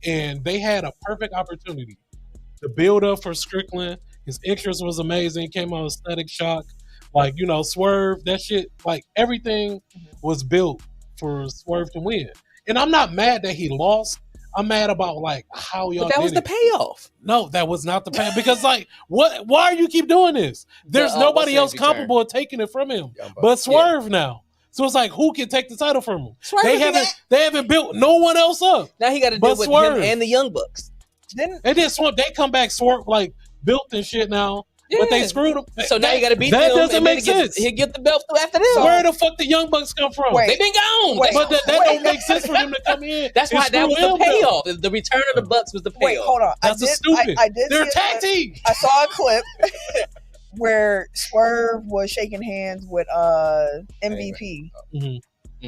And they had a perfect opportunity. The build up for Strickland, his entrance was amazing, came out with Static Shock, Swerve, that shit, like everything was built for Swerve to win. And I'm not mad that he lost. I'm mad about like how y'all. But that was the payoff. No, that was not the payoff because like what? Why do you keep doing this? There's nobody else comparable of taking it from him, but Swerve now. So it's like who can take the title from him? They haven't built no one else up. Now he got to deal with him and the Young Bucks. And then Swerve, they come back Swerve like built and shit now. Yeah. But they screwed him. So now you got to beat that them. That doesn't make sense. He'll get the belt after them. So where the fuck the Young Bucks come from? They've been gone. But that don't make sense for them to come in. That's why that was the payoff. Though. The return of the Bucks was the payoff. Wait, hold on. That's stupid. I did. They're a tag team. I saw a clip where Swerve was shaking hands with MVP. Mm-hmm.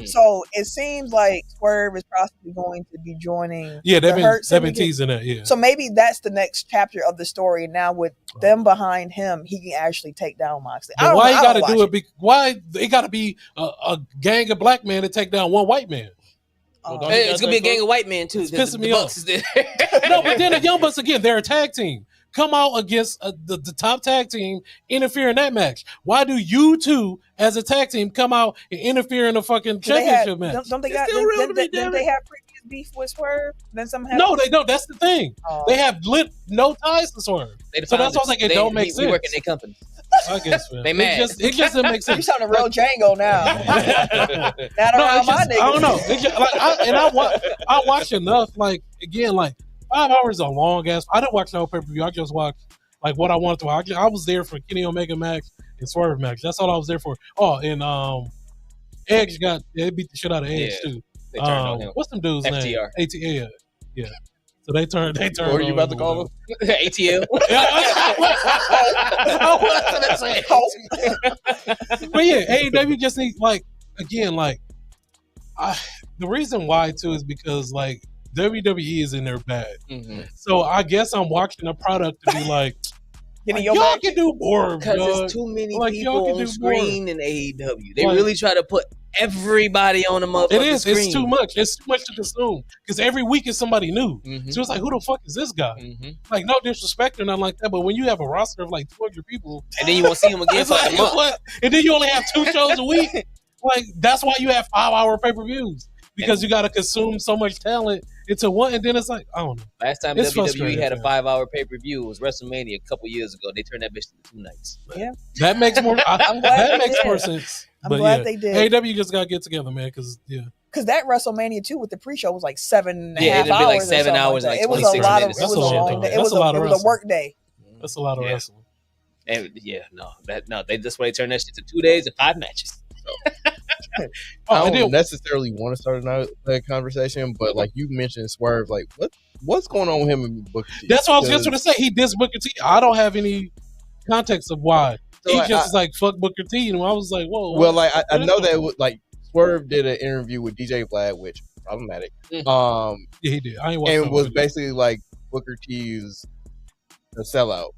So it seems like Swerve is possibly going to be joining. Yeah, they've been teasing that. Yeah. So maybe that's the next chapter of the story. And now with them behind him, he can actually take down Moxley. Why you got to do it? Why it got to be a gang of black men to take down one white man? It's gonna be a gang of white men too. It's pissing me off. No, but then the Young Bucks again, they're a tag team. Come out against the top tag team, interfere in that match. Why do you two, as a tag team, come out and interfere in the fucking championship match? Don't they got? Didn't they have previous beef with Swerve? Then somehow. No, they don't. That's the thing. They have no ties to Swerve. So that's why I was like, it don't make sense. We work in their company. I guess, man. They mad. It just doesn't make sense. You sounding real Django now. I don't know. I watch enough. Like again, like 5 hours is a long ass. I didn't watch the whole pay-per-view. I just watched like what I wanted to watch. I was there for Kenny Omega match and Swerve match. That's all I was there for. Oh, and Edge they beat the shit out of Edge too. They turned on him. What's them dudes' name? FTR. Yeah. So they turned. What are you about to call them? ATL. But yeah, AEW just needs the reason why too is because like WWE is in their bag. Mm-hmm. So I guess I'm watching a product to be like, y'all can do more because there's too many people on screen in AEW. They really try to put everybody on the motherfucking screen. It's too much. It's too much to consume because every week is somebody new. Mm-hmm. So it's like, who the fuck is this guy? Mm-hmm. Like, no disrespect or nothing like that, but when you have a roster of like 200 people, and then you won't see them again for a month, and then you only have 2 shows a week, like that's why you have 5-hour pay-per-views because you got to consume so much talent into one, and then it's like, I don't know. Last time WWE had a 5-hour pay-per-view was WrestleMania a couple years ago. They turned that bitch to 2 nights. Yeah, that makes more. That makes more sense. I'm glad they did. AEW just gotta get together, man, because that WrestleMania 2 with the pre-show was like 7.5 hours. It'd be like 7 hours. Like it was a lot of. It was a long day. It was a work day. That's a lot of wrestling. And they just way turn that shit to 2 days and 5 matches. I don't necessarily want to start another conversation, but like you mentioned Swerve, like what's going on with him and Booker T? That's what I was just going to say. He dissed Booker T. I don't have any context of why. So he just like fuck Booker T, and I was like, whoa. Well, like I know that like Swerve did an interview with DJ Vlad, which problematic. Yeah, he did. I ain't watched and was basically like Booker T's a sellout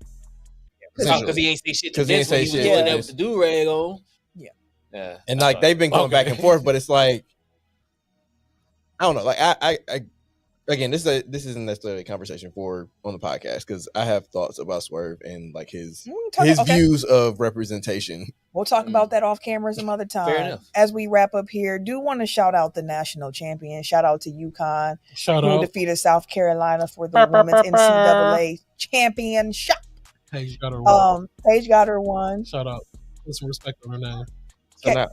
because he ain't say shit. Because he ain't say shit. Yeah, with the do-rag on. Yeah, and like they've been going back and forth, but it's like I don't know. Like I again, this isn't necessarily a conversation on the podcast because I have thoughts about Swerve and like his views of representation. We'll talk about that off camera some other time. Fair enough. As we wrap up here, do want to shout out the national champion. Shout out to UConn, who defeated South Carolina for the women's NCAA championship. Paige got her one. Paige got her one. Shout out. Put some respect on her name. So now,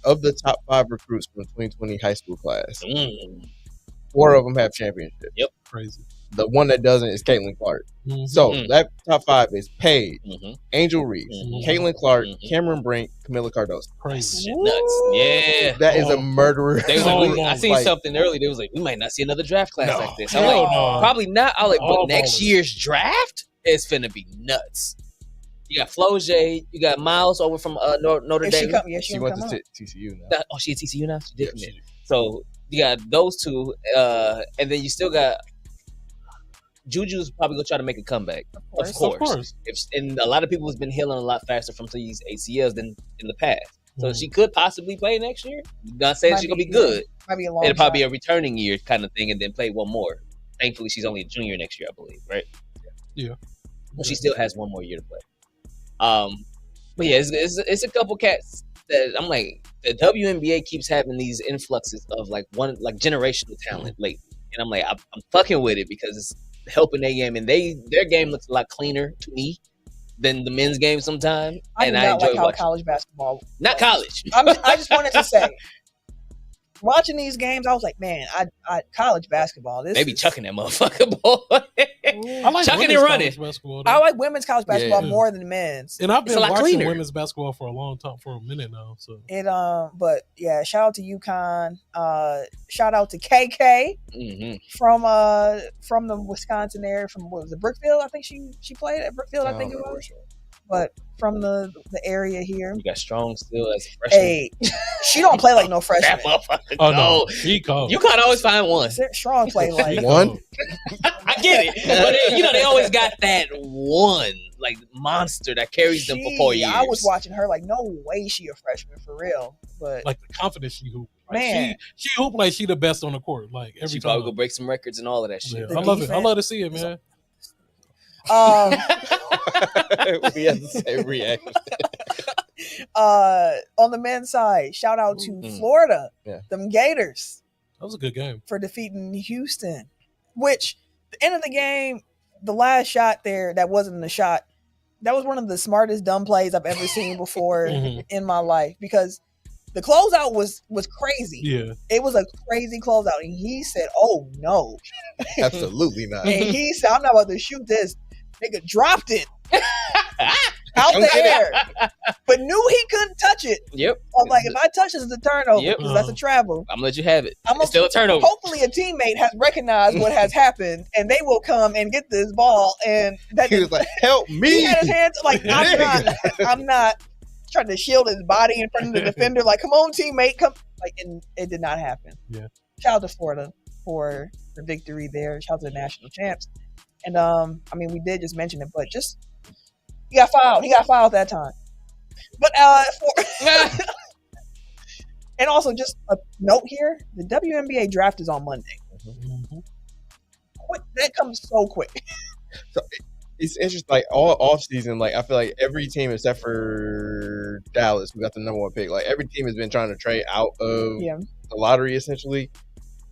of the top 5 recruits from the 2020 high school class, 4 of them have championships. Yep. Crazy. The one that doesn't is Caitlin Clark. Mm-hmm. So that top 5 is Paige, Angel Reese, Caitlin Clark, Cameron Brink, Camila Cardoso. Crazy. Nuts. Yeah. That is a murderer. I seen something earlier. They was like, we might not see another draft class like this. I'm like, probably not. I was like, but next year's draft is finna be nuts. You got Flo J. You got Miles over from Notre Dame. She went to TCU now. She at TCU now? She did. Yeah, so you got those 2. And then you still got Juju's probably going to try to make a comeback. Of course. And a lot of people has been healing a lot faster from these ACLs than in the past. So she could possibly play next year. Not saying she's going to be good. Might be a long It'll probably be a returning year kind of thing and then play one more. Thankfully, she's only a junior next year, I believe, right? Yeah. Well, she still has one more year to play. But yeah, it's a couple cats that I'm like, the WNBA keeps having these influxes of like generational talent lately. and I'm like, I'm fucking with it because it's helping their game, and their game looks a lot cleaner to me than the men's game sometimes. I do And not I enjoy like how watching. college basketball. Not college. I just wanted to say, watching these games, I was like, man, I college basketball. They be chucking that motherfucker, boy. I like Chucking women's and running. college basketball, though. I like women's college basketball Yeah. more than men's. And I've It's been a lot watching cleaner. women's basketball for a long time, for a minute now. So It but yeah, shout out to UConn. Shout out to KK from the Wisconsin area. From what was it, Brookfield? I think she played at Brookfield. I think it was. But from the area here. You got Strong still as a freshman. Hey, she don't play like no freshman. That motherfucker. oh no. no, he cold. You can't always find one. Strong play like One? I get it. But they always got that one like monster that carries them for 4 years. I was watching her like, no way she a freshman for real. But Like the confidence she hoop. Like, Man. she hoop like she the best on the court. Like every She time. probably go break some records and all of that shit. Yeah, I love it. I love to see it, man. We have the same reaction. on the men's side, shout out to Florida, them Gators, That was a good game. for defeating Houston. Which the end of the game, the last shot there, that wasn't the shot. That was one of the smartest dumb plays I've ever seen before in my life, because the closeout was crazy. Yeah. It was a crazy closeout, and he said, "Oh no!" Absolutely not. And he said, "I'm not about to shoot this." Nigga dropped it out the air, but knew he couldn't touch it. Yep. I'm like, if I touch this, it's a turnover, Yep. because that's a travel. I'm gonna let you have it. I'm It's still a turnover. Hopefully, a teammate has recognized what has happened, and they will come and get this ball. And that He was like, "Help he me!" had his hands like, I'm not trying to shield his body in front of the defender. Like, come on, teammate, come. Like, and it did not happen. Yeah. Shout out to Florida for the victory there. Shout out to the national champs. And I mean, we did just mention it, but just he got fouled. He got fouled that time. But and also just a note here: the WNBA draft is on Monday. Quick, that comes so quick. So it's interesting. Like all off season, like I feel like every team except for Dallas, we got the number one pick. Like every team has been trying to trade out of the lottery essentially,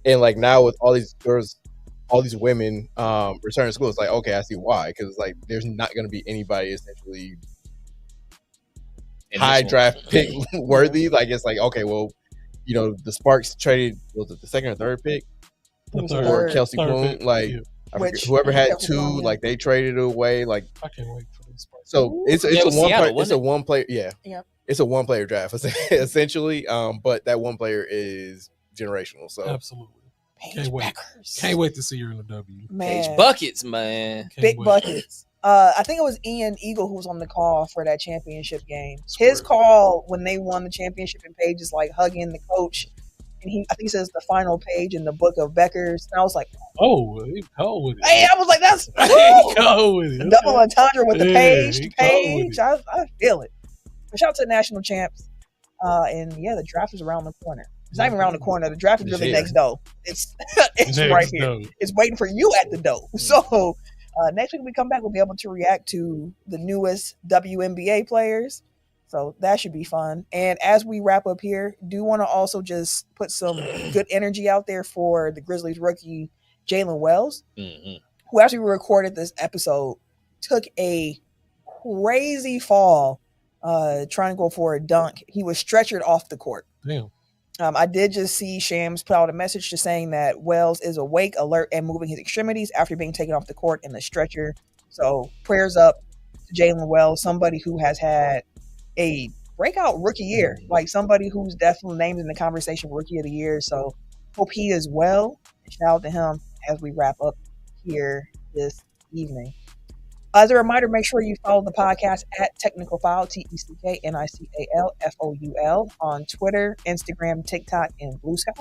and like now with all these girls, all these women returning to school, it's like, okay, I see why, because like there's not going to be anybody essentially high draft pick worthy. Like it's like, okay, well, you know, the Sparks traded, was it the second or third pick for Kelsey Boone? Like I forget, whoever had two, like they traded it away. Like I can't wait for this part. So it's a one player. Yeah, it's a one player draft essentially. But that one player is generational. So absolutely. Can't wait to see her in the W. Man. Page buckets, man. Big buckets. I think it was Ian Eagle who was on the call for that championship game. His call when they won the championship, and Paige is like hugging the coach, and I think he says the final page in the book of Beckers. And I was like, "Oh, he go with it." Hey, I was like, "That's go with it." Double entendre with the Paige. I feel it. But shout out to the national champs. And the draft is around the corner. It's not even around the corner. The draft is really next door. It's right here. It's waiting for you at the door. So next week we come back, we'll be able to react to the newest WNBA players. So that should be fun. And as we wrap up here, do want to also just put some good energy out there for the Grizzlies rookie Jalen Wells, who after we recorded this episode took a crazy fall trying to go for a dunk. He was stretchered off the court. Damn. I did just see Shams put out a message just saying that Wells is awake, alert, and moving his extremities after being taken off the court in the stretcher. So prayers up to Jalen Wells, somebody who has had a breakout rookie year, like somebody who's definitely named in the conversation rookie of the year. So hope he is well. Shout out to him as we wrap up here this evening. As a reminder, make sure you follow the podcast at Technical Foul, TECKNICALFOUL, on Twitter, Instagram, TikTok, and Blue Sky.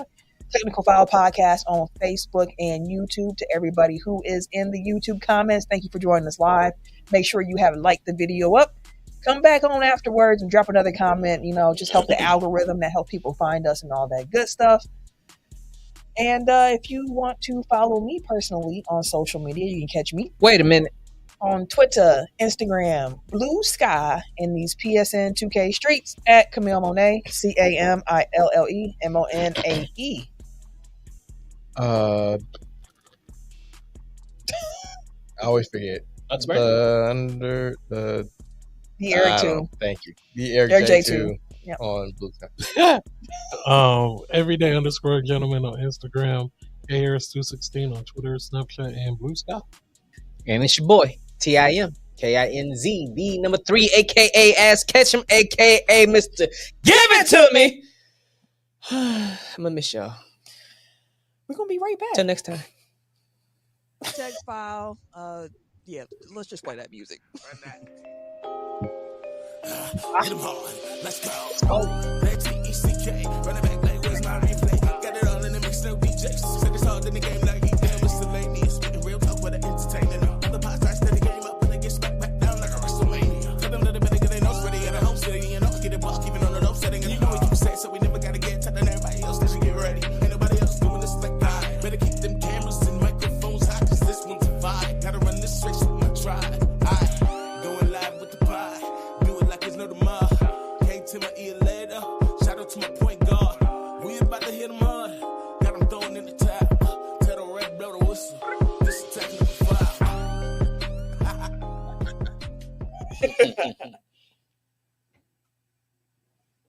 Technical Foul Podcast on Facebook and YouTube. To everybody who is in the YouTube comments, thank you for joining us live. Make sure you have liked the video up. Come back on afterwards and drop another comment. You know, just help the algorithm, that help people find us and all that good stuff. And if you want to follow me personally on social media, you can catch me. Wait a minute. On Twitter, Instagram, Blue Sky, in these PSN 2K streets at Camille Monet, CAMILLEMONAE. I always forget. That's The Eric too. Thank you. The Eric Eric J2 J2. Yep. on Blue Sky. Everyday_gentleman on Instagram, AHarris216 on Twitter, Snapchat, and Blue Sky. And it's your boy, TIM, KINZ, the number 3, aka Ass Ketchum, aka Mr. Give It To Me. I'm gonna miss y'all. We're gonna be right back. Till next time. Text file. Yeah, let's just play that music. Hit 'em hard, let's go. T-E-C-K, running back like where's my replay? Got it all in the mix, no DJs. Said it's hard in the game like he did with slate. Spitting real talk with the entertainment. Other pods I steady game up and they get smacked back down like a WrestleMania. Tell them that they better get their nose ready at a home city. You know, get it block even on the low setting. And you know what you say, so we never gotta get telling everybody else that you get ready. Ain't nobody else doing this like I. Better keep them cameras and microphones hot, cause this one's a vibe. Gotta run this race with my tribe. Going live with the pie. Do it like it's no tomorrow. To my ear later. Shout out to my point guard. We about to hit him hard. Got him throwing in the tap. Tell the red blow the whistle. This is technical 5.